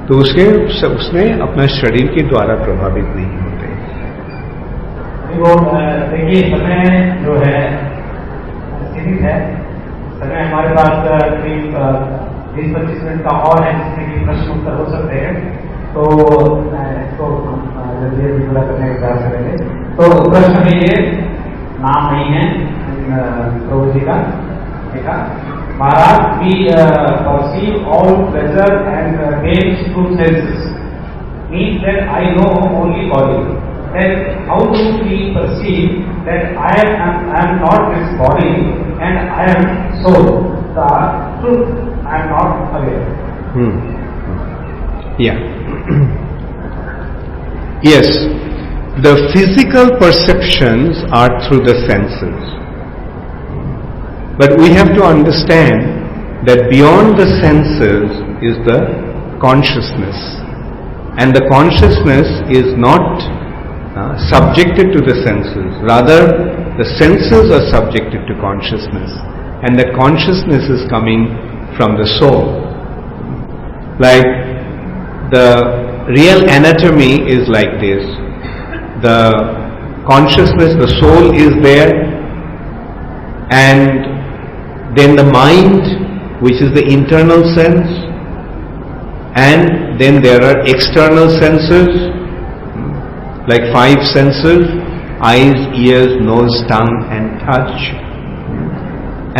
तो उसने अपना शरीर के द्वारा प्रभावित नहीं होते। देखिए समय जो है सीमित है, समय हमारे पास करीब 20-25 मिनट का और है जिसमें कि प्रश्न उत्तर हो सकते हैं, तो इसको जल्दी पूरा करने का प्रयास करेंगे। तो प्रश्न में ये नाम नहीं है प्रभु जी का, देखा महाराज, we perceive all pleasure and pain through senses, means that I know only body. Then how do we perceive that I am not this body and I am soul? The truth I am not aware. Yeah. Yes, the physical perceptions are through the senses. But we have to understand that beyond the senses is the consciousness. And the consciousness is not subjected to the senses. Rather, the senses are subjected to consciousness. And that consciousness is coming from the soul. Like the real anatomy is like this. The consciousness, the soul is there, and then the mind, which is the internal sense, and then there are external senses, like 5 senses: eyes, ears, nose, tongue and touch.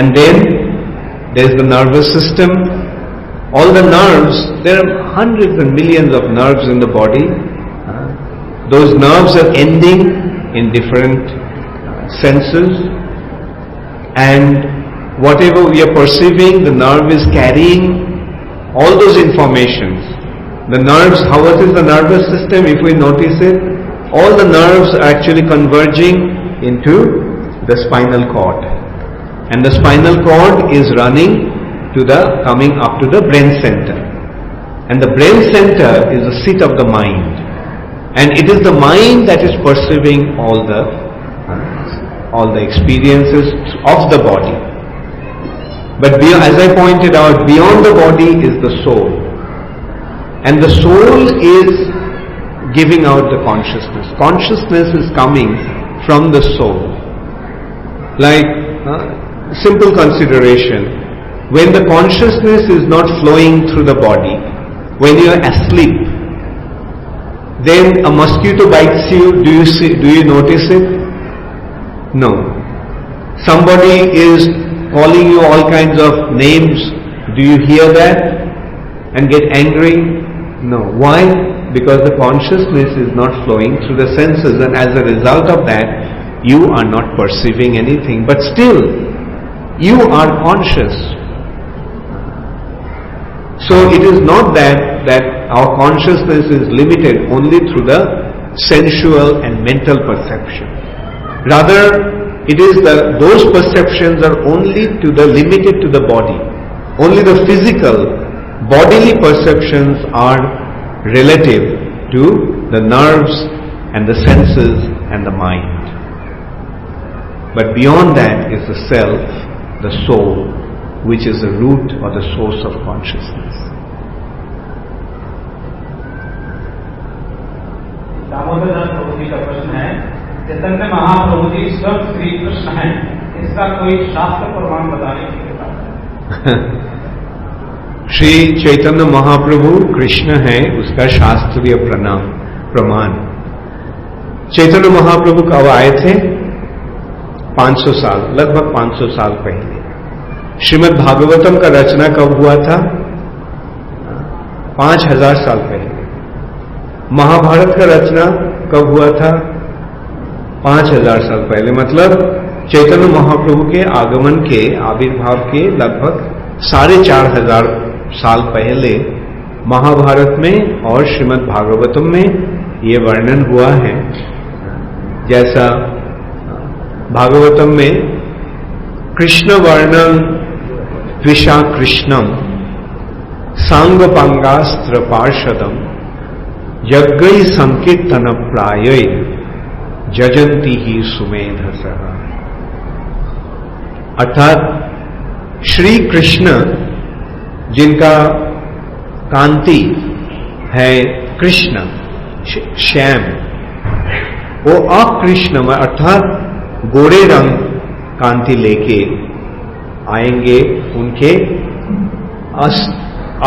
And then there is the nervous system. All the nerves, there are hundreds and millions of nerves in the body. Those nerves are ending in different senses, and whatever we are perceiving, the nerve is carrying all those informations. The nerves, what is the nervous system? If we notice it, all the nerves are actually converging into the spinal cord. And the spinal cord is running to coming up to the brain center. And the brain center is the seat of the mind. And it is the mind that is perceiving all the experiences of the body. But as I pointed out, beyond the body is the soul. And the soul is giving out the consciousness. Consciousness is coming from the soul. Like simple consideration, when the consciousness is not flowing through the body, when you are asleep, then a mosquito bites you, do you notice it? No. Somebody is calling you all kinds of names, do you hear that and get angry? No. Why? Because the consciousness is not flowing through the senses, and as a result of that, you are not perceiving anything. But still, you are conscious. So it is not that our consciousness is limited only through the sensual and mental perception. Rather, it is those perceptions are only limited to the body. Only the physical, bodily perceptions are relative to the nerves and the senses and the mind. But beyond that is the self, the soul, which is the root or the source of consciousness. Damodar प्रभु जी का प्रश्न है, चैतन्य महाप्रभु जी स्वयं श्री कृष्ण हैं, इसका कोई शास्त्र प्रमाण बताने की कृपा। श्री चैतन्य महाप्रभु कृष्ण है, उसका शास्त्रीय प्रमाण। चैतन्य महाप्रभु कब आए थे? 500 साल, लगभग 500 साल पहले। श्रीमद् भागवतम का रचना कब हुआ था? 5000 साल पहले। महाभारत का रचना कब हुआ था? 5000 साल पहले। मतलब चैतन्य महाप्रभु के आगमन के आविर्भाव के लगभग 4,500 साल पहले महाभारत में और श्रीमद् भागवतम में ये वर्णन हुआ है। जैसा भागवतम में कृष्ण वर्णन द्विषा कृष्णम सांग पांगास्त्र पार्षदम यज्ञ संकीर्तन प्राय जजंती ही सुमेधस। अर्थात श्री कृष्ण जिनका कांति है कृष्ण श्याम, वो अकृष्ण अर्थात गोरे रंग कांति लेके आएंगे उनके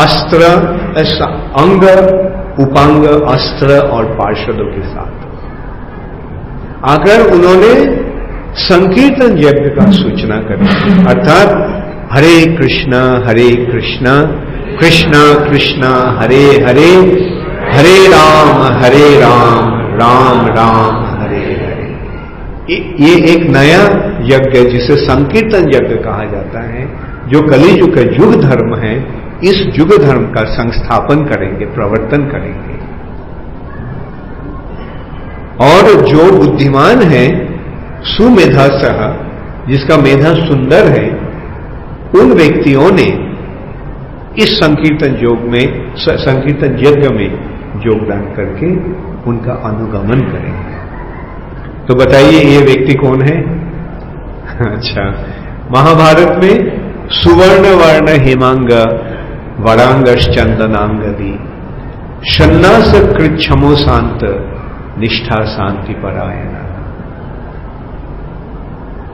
अस्त्र अंग उपांग अस्त्र और पार्षदों के साथ आकर उन्होंने संकीर्तन यज्ञ का सूचना कर, अर्थात हरे कृष्ण कृष्ण कृष्ण हरे हरे, हरे राम राम राम हरे हरे। ये एक नया यज्ञ जिसे संकीर्तन यज्ञ कहा जाता है, जो कलियुग का युग धर्म है, इस युग धर्म का संस्थापन करेंगे, प्रवर्तन करेंगे। और जो बुद्धिमान है सुमेधा सह, जिसका मेधा सुंदर है, उन व्यक्तियों ने इस संकीर्तन योग में, संकीर्तन यज्ञ में योगदान करके उनका अनुगमन करेंगे। तो बताइए ये व्यक्ति कौन है? अच्छा, महाभारत में सुवर्ण वर्ण हेमांग वरांगश्चंदनांगदी सन्नास कृच्छमो शांत निष्ठा शांति परायण।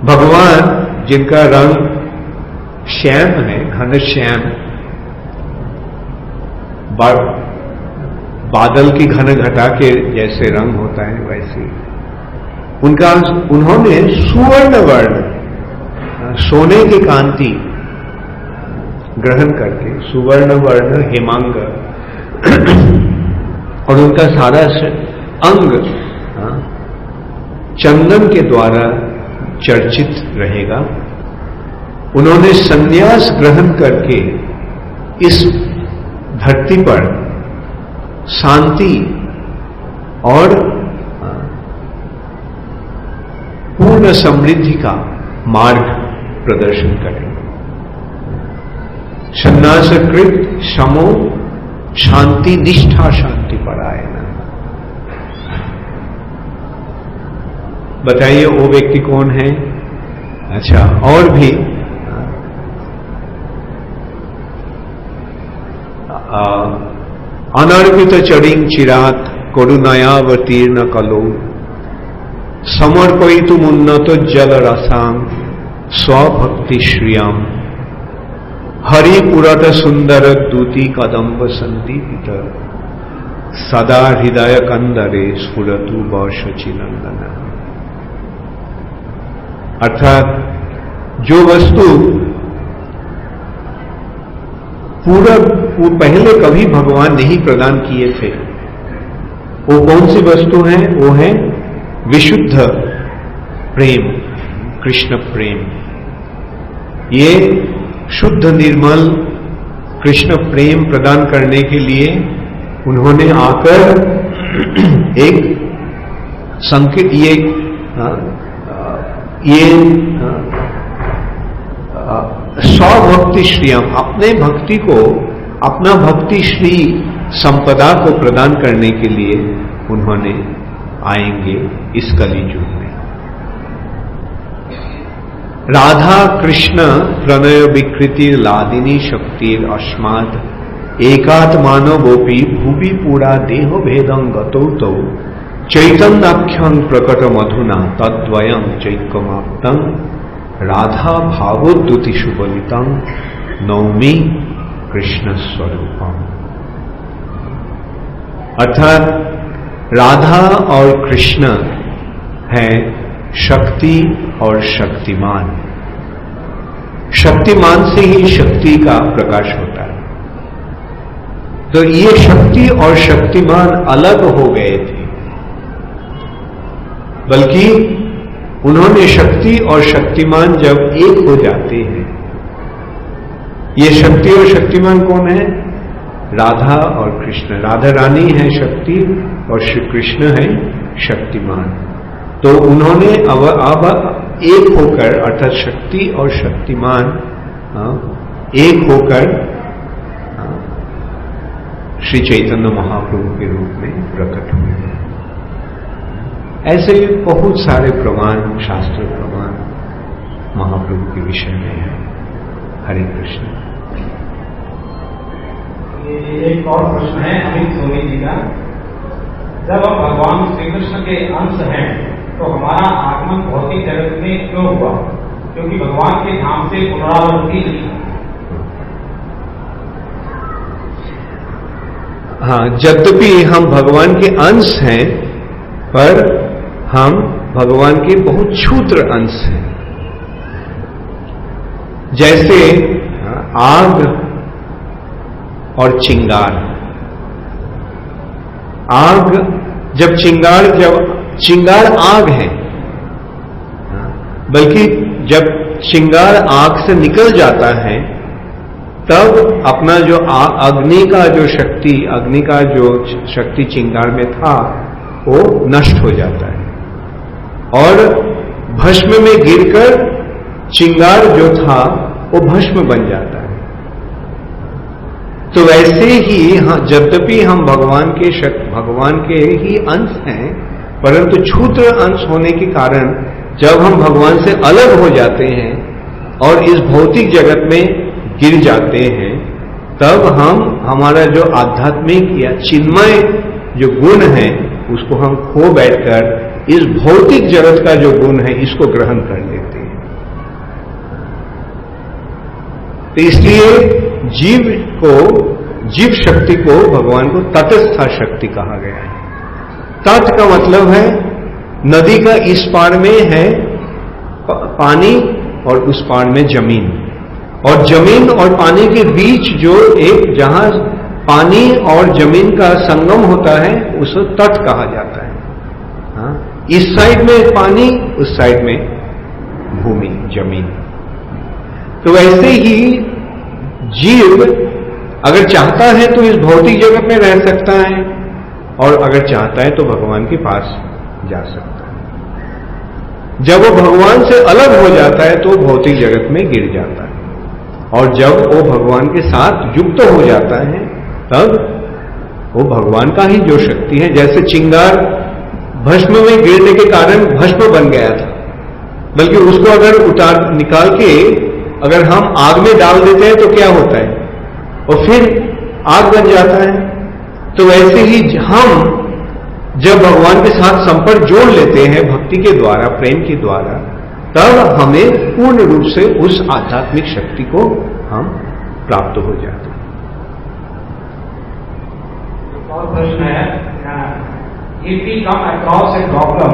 भगवान जिनका रंग श्याम है, घन श्याम, बादल की घन घटा के जैसे रंग होता है वैसे उन्होंने सुवर्ण वर्ण सोने की कांति ग्रहण करके सुवर्ण वर्ण हेमांग और उनका सारा अंग चंदन के द्वारा चर्चित रहेगा। उन्होंने संन्यास ग्रहण करके इस धरती पर शांति और पूर्ण समृद्धि का मार्ग प्रदर्शन करेंगे। सन्नासकृत समो शांति निष्ठा शांति परायण। बताइए वो व्यक्ति कौन है? अच्छा, और भी अनर्पित चरिंग चिरात करुणायावतीर्ण कलो समर्पयितुम उन्नत जल रसां स्वभक्ति श्रियम हरिपुरट सुंदर दूती कदम्ब संदीपित सदा हृदय कंदरे स्फुरतु वर्षचिनंदन। अर्थात जो वस्तु पहले कभी भगवान नहीं प्रदान किए थे, वो कौन सी वस्तु है? वो है विशुद्ध प्रेम, कृष्ण प्रेम। ये शुद्ध निर्मल कृष्ण प्रेम प्रदान करने के लिए उन्होंने आकर एक संकेत, ये स्वभक्ति श्रियम, अपने भक्ति को, अपना भक्ति श्री संपदा को प्रदान करने के लिए उन्होंने आएंगे इस कलियुग में। राधा कृष्ण प्रणय विकृति लादिनी शक्ति अस्मात् एकात्मानवोपि भुवि पूरा देह भेदं गतौ तौ चैतन्याख्यं प्रकट मधुना तद्वयं चैकमाप्तं राधा भावोद्युति सुबलितं नौमी कृष्ण स्वरूपम। अर्थात राधा और कृष्ण है शक्ति और शक्तिमान। शक्तिमान से ही शक्ति का प्रकाश होता है। तो ये शक्ति और शक्तिमान अलग हो गए थे, बल्कि उन्होंने शक्ति और शक्तिमान जब एक हो जाते हैं, ये शक्ति और शक्तिमान कौन है? राधा और कृष्ण। राधा रानी है शक्ति और श्री कृष्ण है शक्तिमान। तो उन्होंने अब एक होकर, अर्थात शक्ति और शक्तिमान एक होकर श्री चैतन्य महाप्रभु के रूप में प्रकट हुए हैं। ऐसे बहुत सारे प्रमाण, शास्त्र प्रमाण महाप्रभु के विषय में है। हरे कृष्ण। एक और प्रश्न है अमित सोनी जी का। जब हम भगवान श्री कृष्ण के अंश हैं तो हमारा आगमन भौतिक जगत में क्यों हुआ? क्योंकि भगवान के धाम से पुनरावृत्ति नहीं। हाँ, यद्यपि हम भगवान के अंश हैं, पर हम भगवान के बहुत क्षुद्र अंश हैं। जैसे आग और चिंगार। आग जब चिंगार आग है, बल्कि जब चिंगार आग से निकल जाता है तब अपना जो अग्नि का जो शक्ति चिंगार में था वो नष्ट हो जाता है और भस्म में गिरकर चिंगार जो था वो भस्म बन जाता है। तो वैसे ही यद्यपि हम भगवान के ही अंश हैं, परंतु क्षुद्र अंश होने के कारण जब हम भगवान से अलग हो जाते हैं और इस भौतिक जगत में गिर जाते हैं, तब हमारा जो आध्यात्मिक या चिन्मय जो गुण है उसको हम खो बैठकर इस भौतिक जगत का जो गुण है इसको ग्रहण कर लेते हैं। तो इसलिए जीव शक्ति को भगवान को तटस्थ शक्ति कहा गया है। तट का मतलब है नदी का इस पार में है पानी और उस पार में जमीन, और जमीन और पानी के बीच जो एक जहां पानी और जमीन का संगम होता है उसे तट कहा जाता है। हाँ? इस साइड में पानी, उस साइड में भूमि, जमीन। तो वैसे ही जीव अगर चाहता है तो इस भौतिक जगत में रह सकता है और अगर चाहता है तो भगवान के पास जा सकता है। जब वो भगवान से अलग हो जाता है तो भौतिक जगत में गिर जाता है, और जब वो भगवान के साथ युक्त हो जाता है तब वो भगवान का ही जो शक्ति है, जैसे चिंगार भस्म में गिरने के कारण भस्म बन गया था, बल्कि उसको अगर निकाल के अगर हम आग में डाल देते हैं तो क्या होता है, और फिर आग बन जाता है। तो वैसे ही हम जब भगवान के साथ संपर्क जोड़ लेते हैं भक्ति के द्वारा, प्रेम के द्वारा, तब हमें पूर्ण रूप से उस आध्यात्मिक शक्ति को हम प्राप्त हो जाते हैं। और प्रश्न है, if we come across a problem,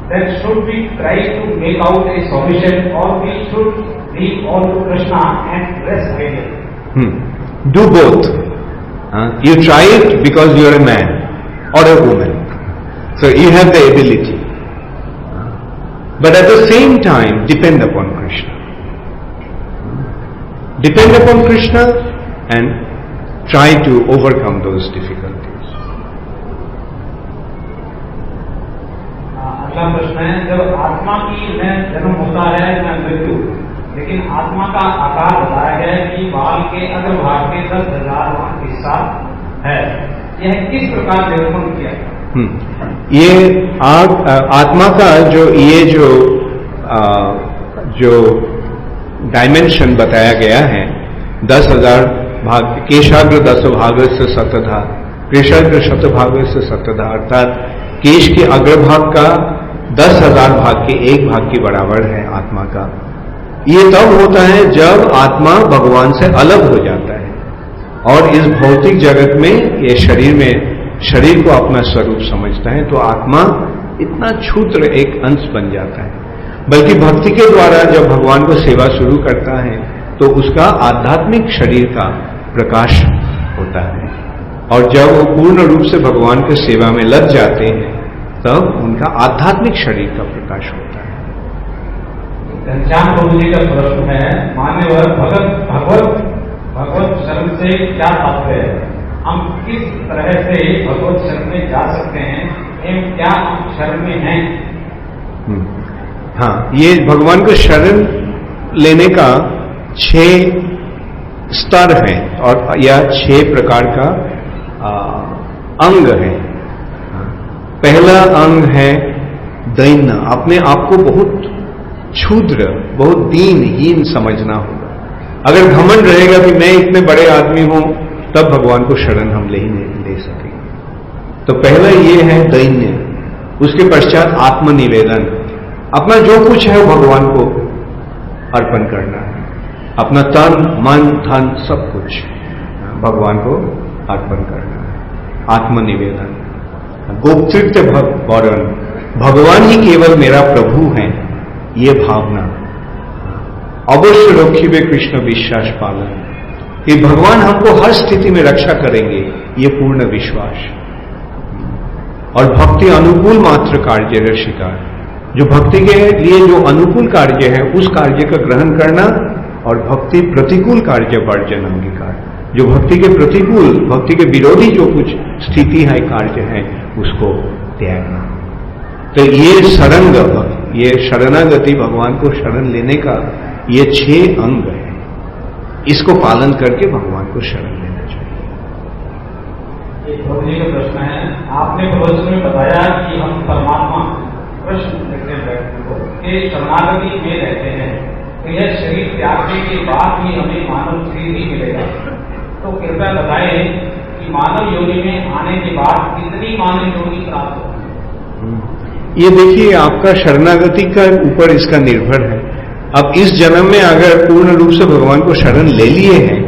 then should we try to make out a solution or we should leave all to Krishna and rest idle? Do both. You try it because you are a man or a woman, so you have the ability. But at the same time, depend upon Krishna. Depend upon Krishna and try to overcome those difficulties. अगला प्रश्न है, जब आत्मा की में जन्म होता है या मृत्यु, लेकिन आत्मा का आकार बताया गया है कि बाल के अग्रभाग के 10,000 हिस्सा है, यह किस प्रकार निरूपण किया? ये आत्मा का जो डायमेंशन बताया गया है, 10,000 भाग, केशाग्र 10 भाग से शतधा, केशाग्र 100 भाग से शतधा, अर्थात केश के अग्रभाग का 10,000 भाग के एक भाग के बराबर है आत्मा का। ये तब होता है जब आत्मा भगवान से अलग हो जाता है और इस भौतिक जगत में ये शरीर को अपना स्वरूप समझता है, तो आत्मा इतना क्षुद्र एक अंश बन जाता है। बल्कि भक्ति के द्वारा जब भगवान को सेवा शुरू करता है तो उसका आध्यात्मिक शरीर का प्रकाश होता है, और जब वो पूर्ण रूप से भगवान की सेवा में लग जाते हैं तब उनका आध्यात्मिक शरीर का प्रकाश होता है। घनश्याम प्रभु जी का प्रश्न है, मान्यवर भगवत शरण से क्या तात्पर्य है? हम किस तरह से भगवत शरण में जा सकते हैं एवं क्या हम शरण में हैं? हाँ, ये भगवान को शरण लेने का 6 स्तर है और या 6 प्रकार का अंग है। पहला अंग है दैन्य, अपने आप को बहुत क्षुद्र, बहुत दीनहीन समझना होगा। अगर घमंड रहेगा कि मैं इतने बड़े आदमी हूं, तब भगवान को शरण हम नहीं ले सकेंगे। तो पहला ये है दैन्य। उसके पश्चात आत्मनिवेदन, अपना जो कुछ है वो भगवान को अर्पण करना है, अपना तन मन धन सब कुछ भगवान को अर्पण करना है। आत्मनिवेदन, गोप्तृत्व वरण, भगवान ही केवल मेरा प्रभु हैं, ये भावना। अवश्य रखिबे कृष्ण विश्वास पालन, कि भगवान हमको हर स्थिति में रक्षा करेंगे, ये पूर्ण विश्वास। और भक्ति अनुकूल मात्र कार्य रसिका, जो भक्ति के लिए जो अनुकूल कार्य है उस कार्य का ग्रहण करना, और भक्ति प्रतिकूल कार्य वर्जन अंगीकार, जो भक्ति के प्रतिकूल, भक्ति के विरोधी जो कुछ स्थिति है, कार्य है, उसको त्यागना। तो ये शरण, ये शरणागति, भगवान को शरण लेने का ये 6 अंग है। इसको पालन करके भगवान को शरण लेना चाहिए। एक प्रभु जी का प्रश्न है, आपने प्रवचन में बताया कि हम परमात्मा कृष्ण के शरणागति में रहते हैं, तो यह शरीर त्यागने के बाद भी हमें मानव शरीर ही मिलेगा। तो कृपया बताएं कि मानव योनि में आने के बाद कितनी मानव योनि प्राप्त होगी? ये देखिए, आपका शरणागति का ऊपर इसका निर्भर है। अब इस जन्म में अगर पूर्ण रूप से भगवान को शरण ले लिए हैं,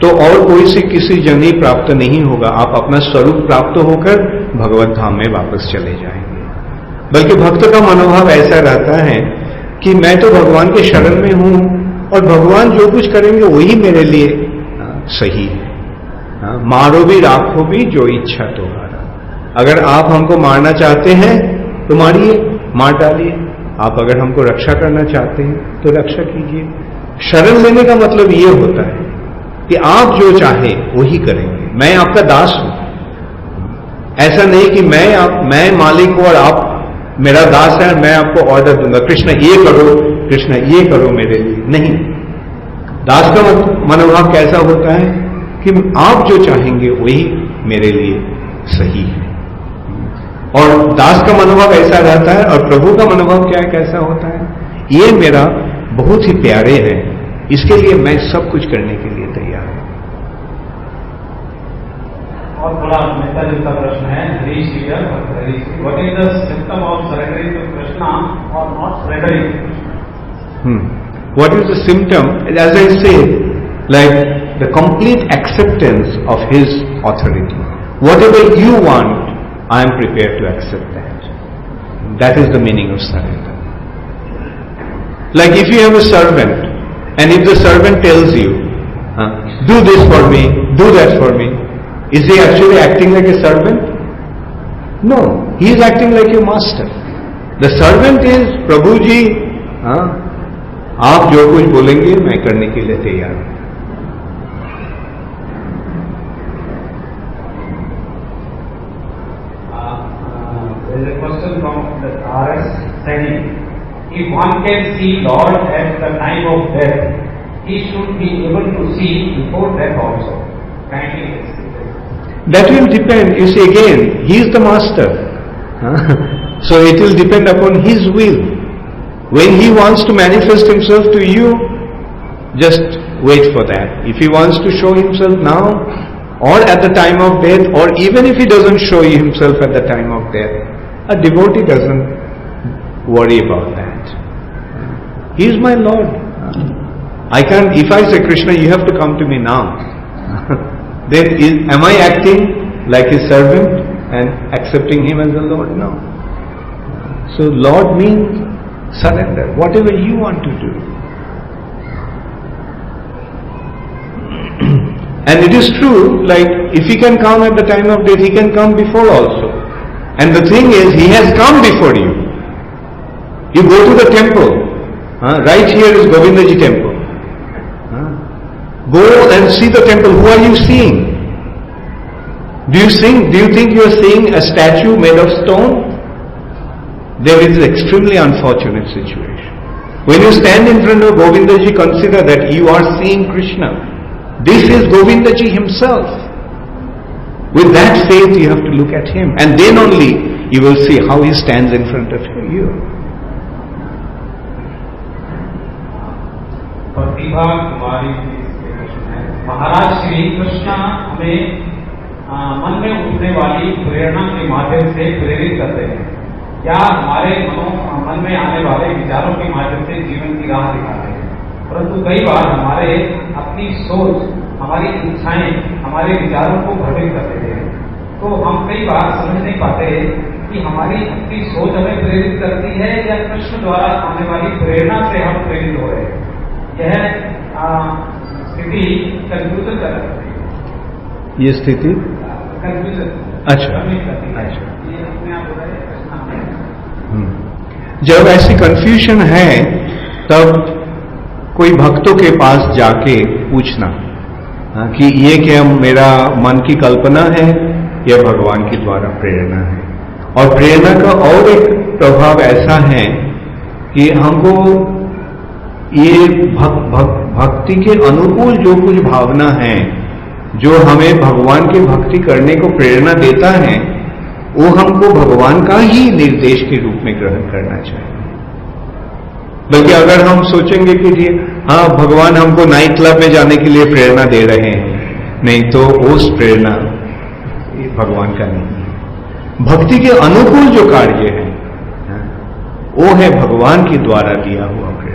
तो और कोई से किसी जन ही प्राप्त नहीं होगा। आप अपना स्वरूप प्राप्त होकर भगवत धाम में वापस चले जाएंगे। बल्कि भक्त का मनोभाव ऐसा रहता है कि मैं तो भगवान के शरण में हूं और भगवान जो कुछ करेंगे वही मेरे लिए सही है। मारो भी राखो भी जो इच्छा तुम्हारा। अगर आप हमको मारना चाहते हैं तो मारिए, मार डालिए। आप अगर हमको रक्षा करना चाहते हैं तो रक्षा कीजिए। शरण लेने का मतलब ये होता है कि आप जो चाहे वही करेंगे, मैं आपका दास हूं। ऐसा नहीं कि मैं मालिक हूं और आप मेरा दास है, मैं आपको ऑर्डर दूंगा, कृष्ण ये करो, कृष्ण ये करो मेरे लिए। नहीं, दास का मनोभाव कैसा होता है कि आप जो चाहेंगे वही मेरे लिए सही है। और दास का मनोभाव ऐसा रहता है, और प्रभु का मनोभाव क्या है, कैसा होता है, ये मेरा बहुत ही प्यारे है, इसके लिए मैं सब कुछ करने के लिए तैयार हूं। और बड़ा मेहता जी का प्रश्न है, Harish ji, what is the symptom of surrendering to Krishna और not surrendering? What is the symptom? As I say, like the complete acceptance of his authority. Whatever you want, I am prepared to accept that. That is the meaning of surrender. Like if you have a servant, and if the servant tells you, do this for me, do that for me, is he actually acting like a servant? No, he is acting like your master. The servant is, Prabhu ji, आप जो कुछ बोलेंगे मैं करने के लिए तैयार हूं। There is a question from the RS saying, if one can see Lord at the time of death, he should be able to see before death also. Kindly explain. That will depend. You see, again, he is the master. So it will depend upon his will. When he wants to manifest himself to you, just wait for that. If he wants to show himself now, or at the time of death, or even if he doesn't show himself at the time of death, a devotee doesn't worry about that. He is my Lord. I can't, if I say, Krishna, you have to come to me now, then am I acting like his servant and accepting him as the Lord? No. So Lord means surrender, whatever you want to do. And it is true, like if he can come at the time of death, he can come before also. And the thing is, he has come before you. You go to the temple, Right here is Govindaji temple. Go and see the temple. Who are you seeing? Do you think you are seeing a statue made of stone? There is an extremely unfortunate situation. When you stand in front of Govindaji, consider that you are seeing Krishna. This is Govindaji himself. With that faith, you have to look at him, and then only you will see how he stands in front of you. प्रतिभा कुमारी महाराज श्री कृष्ण हमें मन में उठने वाली प्रेरणा के माध्यम से प्रेरित करते हैं, या हमारे मन में आने वाले विचारों के माध्यम से जीवन की राह दिखाते हैं। परंतु कई बार हमारे अपनी सोच, हमारी इच्छाएं हमारे विचारों को भ्रमित कर देते हैं। तो हम कई बार समझ नहीं पाते कि हमारी अपनी सोच हमें प्रेरित करती है या कृष्ण द्वारा आने वाली प्रेरणा से हम प्रेरित हो रहे हैं। यह स्थिति कंफ्यूजन कर सकती है। ये स्थिति कंफ्यूजन, अच्छा, ये अपने आप हो रहा है। जब ऐसी कंफ्यूजन है तब कोई भक्तों के पास जाके पूछना कि ये क्या मेरा मन की कल्पना है या भगवान के द्वारा प्रेरणा है। और प्रेरणा का और एक प्रभाव ऐसा है कि हमको ये भक्ति के अनुकूल जो कुछ भावना है, जो हमें भगवान की भक्ति करने को प्रेरणा देता है, वो हमको भगवान का ही निर्देश के रूप में ग्रहण करना चाहिए। बल्कि अगर हम सोचेंगे कि हाँ भगवान हमको नाइट क्लब में जाने के लिए प्रेरणा दे रहे हैं, नहीं तो उस प्रेरणा भगवान का नहीं है। भक्ति के अनुकूल जो कार्य है वो है भगवान के द्वारा दिया हुआ प्रेरणा।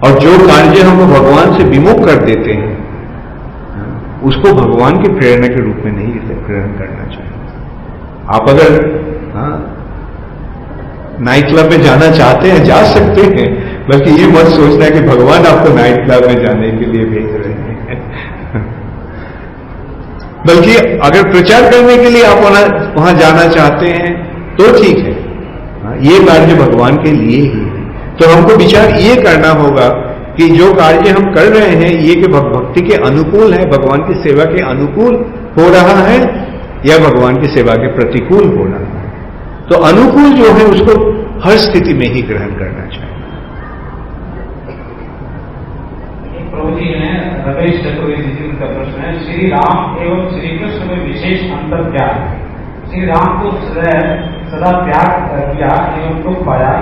और जो कार्य हम भगवान से विमुख कर देते हैं उसको भगवान की प्रेरणा के रूप में नहीं ग्रहण करना चाहिए। आप अगर नाइट क्लब में जाना चाहते हैं जा सकते हैं, बल्कि ये मत सोचना कि भगवान आपको नाइट क्लब में जाने के लिए भेज रहे हैं। बल्कि अगर प्रचार करने के लिए आप वहां जाना चाहते हैं तो ठीक है, ये कार्य भगवान के लिए ही है। तो हमको विचार ये करना होगा कि जो कार्य हम कर रहे हैं ये कि भक्ति के अनुकूल है, भगवान की सेवा के अनुकूल हो रहा है या भगवान की सेवा के प्रतिकूल हो रहा है। तो अनुकूल जो है उसको हर स्थिति में ही ग्रहण करना चाहिए। एक प्रभु जी है, रमेश चतुर्वेदी जी, उनका प्रश्न है, श्री राम एवं श्री कृष्ण में विशेष अंतर क्या है? श्री राम को सदा त्याग किया एवं दुख पाया,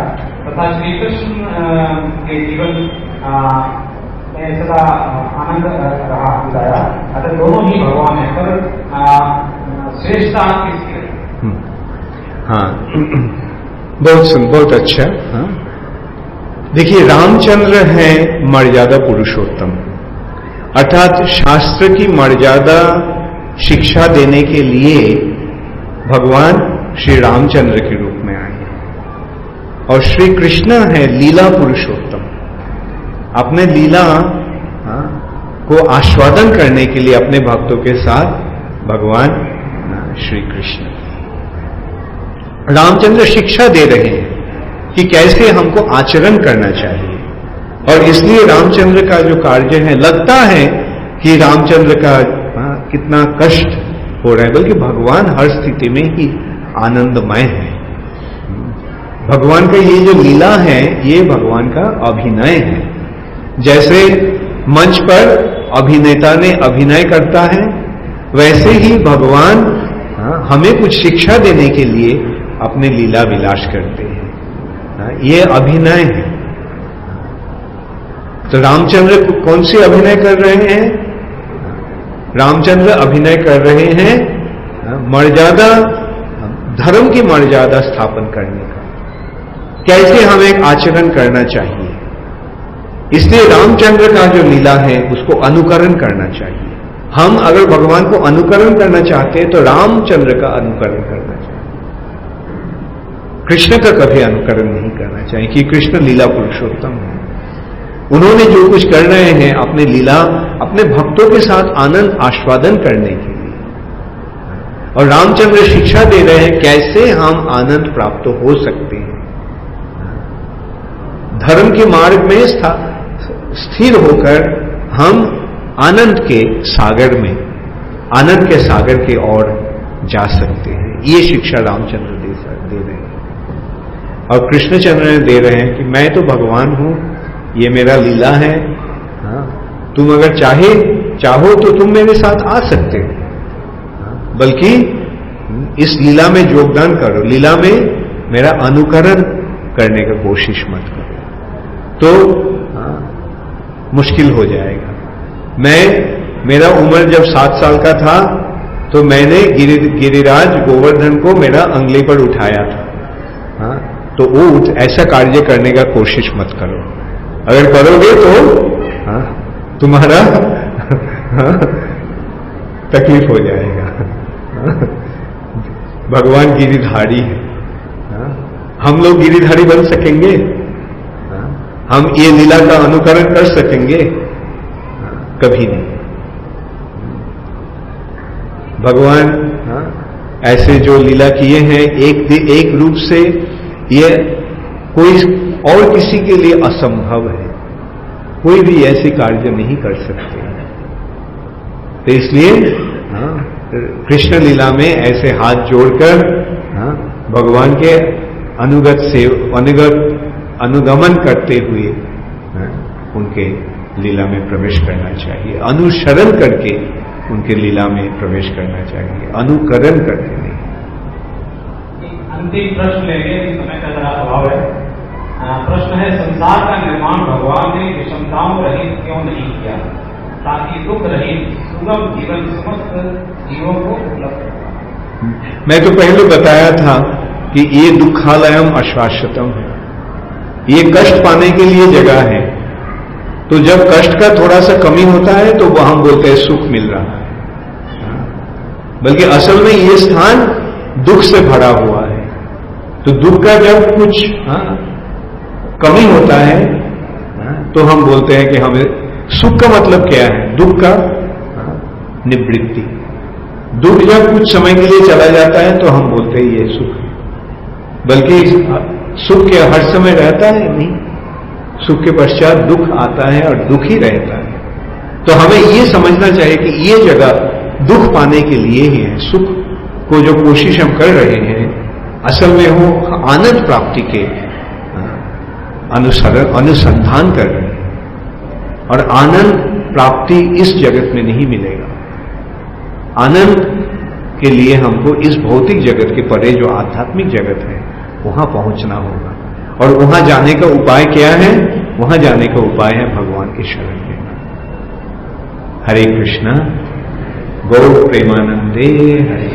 तथा श्री कृष्ण के जीवन में सदा आनंद रहा बुलाया। अतः दोनों ही भगवान है, पर श्रेष्ठता किसकी है? हाँ, बहुत अच्छा। हाँ, देखिए रामचंद्र है मर्यादा पुरुषोत्तम, अर्थात शास्त्र की मर्यादा शिक्षा देने के लिए भगवान श्री रामचंद्र के रूप में आए। और श्री कृष्ण है लीला पुरुषोत्तम, अपने लीला को आस्वादन करने के लिए अपने भक्तों के साथ भगवान श्री कृष्ण। रामचंद्र शिक्षा दे रहे हैं कि कैसे हमको आचरण करना चाहिए, और इसलिए रामचंद्र का जो कार्य है, लगता है कि रामचंद्र का कितना कष्ट हो रहा है, बल्कि भगवान हर स्थिति में ही आनंदमय है। भगवान का ये जो लीला है ये भगवान का अभिनय है। जैसे मंच पर अभिनेता ने अभिनय करता है, वैसे ही भगवान हमें कुछ शिक्षा देने के लिए अपने लीला विलास करते हैं। ये अभिनय है। तो रामचंद्र कौन सी अभिनय कर रहे हैं? रामचंद्र अभिनय कर रहे हैं मर्यादा, धर्म की मर्यादा स्थापन करने का, कैसे हमें एक आचरण करना चाहिए। इसलिए रामचंद्र का जो लीला है उसको अनुकरण करना चाहिए। हम अगर भगवान को अनुकरण करना चाहते हैं तो रामचंद्र का अनुकरण करना चाहिए, कृष्ण का कभी अनुकरण नहीं करना चाहिए, कि कृष्ण लीला पुरुषोत्तम है। उन्होंने जो कुछ कर रहे हैं अपने लीला, अपने भक्तों के साथ आनंद आस्वादन करने के लिए, और रामचंद्र शिक्षा दे रहे हैं कैसे हम आनंद प्राप्त हो सकते हैं। धर्म के मार्ग में स्थिर होकर हम आनंद के सागर में, आनंद के सागर की ओर जा सकते हैं। ये शिक्षा रामचंद्र दे रहे हैं और कृष्णचंद्र दे रहे हैं कि मैं तो भगवान हूं, ये मेरा लीला है। हाँ, तुम अगर चाहो तो तुम मेरे साथ आ सकते हो, बल्कि इस लीला में योगदान करो, लीला में मेरा अनुकरण करने का कोशिश मत करो, तो मुश्किल हो जाएगा। मेरा उम्र जब 7 साल का था तो मैंने गिरिराज गोवर्धन को मेरा अंगली पर उठाया था। हाँ, तो ऐसा कार्य करने का कोशिश मत करो, अगर करोगे तो तुम्हारा तकलीफ हो जाएगा। भगवान गिरिधारी है, हम लोग गिरिधारी बन सकेंगे? हम ये लीला का अनुकरण कर सकेंगे? कभी नहीं। भगवान ऐसे जो लीला किए हैं एक रूप से, ये कोई और किसी के लिए असंभव है, कोई भी ऐसे कार्य नहीं कर सकते। तो इसलिए कृष्ण लीला में ऐसे हाथ जोड़कर भगवान के अनुगमन करते हुए उनके लीला में प्रवेश करना चाहिए, अनुसरण करके उनके लीला में प्रवेश करना चाहिए, अनुकरण करके नहीं। अंतिम प्रश्न लेंगे, समय का जरा अभाव है। प्रश्न है, संसार का निर्माण भगवान ने विषमताओं रहित क्यों नहीं किया, ताकि दुख रहित सुगम जीवन समस्त जीवों को उपलब्ध हो? मैं तो पहले बताया था कि ये दुखालयम अश्वाश्वतम है, ये कष्ट पाने के लिए जगह है। तो जब कष्ट का थोड़ा सा कमी होता है तो वह हम बोलते हैं सुख मिल रहा है, बल्कि असल में ये स्थान दुख से भरा हुआ है। तो दुख का जब कुछ कमी होता है तो हम बोलते हैं कि हमें सुख का मतलब क्या है? दुख का निवृत्ति। दुख जब कुछ समय के लिए चला जाता है तो हम बोलते हैं ये सुख है, बल्कि सुख क्या हर समय रहता है? नहीं, सुख के पश्चात दुख आता है और दुख ही रहता है। तो हमें ये समझना चाहिए कि ये जगह दुख पाने के लिए ही है। सुख को जो कोशिश हम कर रहे हैं असल में वो आनंद प्राप्ति के अनुसंधान कर रहे हैं, और आनंद प्राप्ति इस जगत में नहीं मिलेगा। आनंद के लिए हमको इस भौतिक जगत के परे जो आध्यात्मिक जगत है वहां पहुंचना होगा, और वहां जाने का उपाय क्या है? वहां जाने का उपाय है भगवान की शरण लेना। हरे कृष्णा, गौर प्रेमानंदे हरे।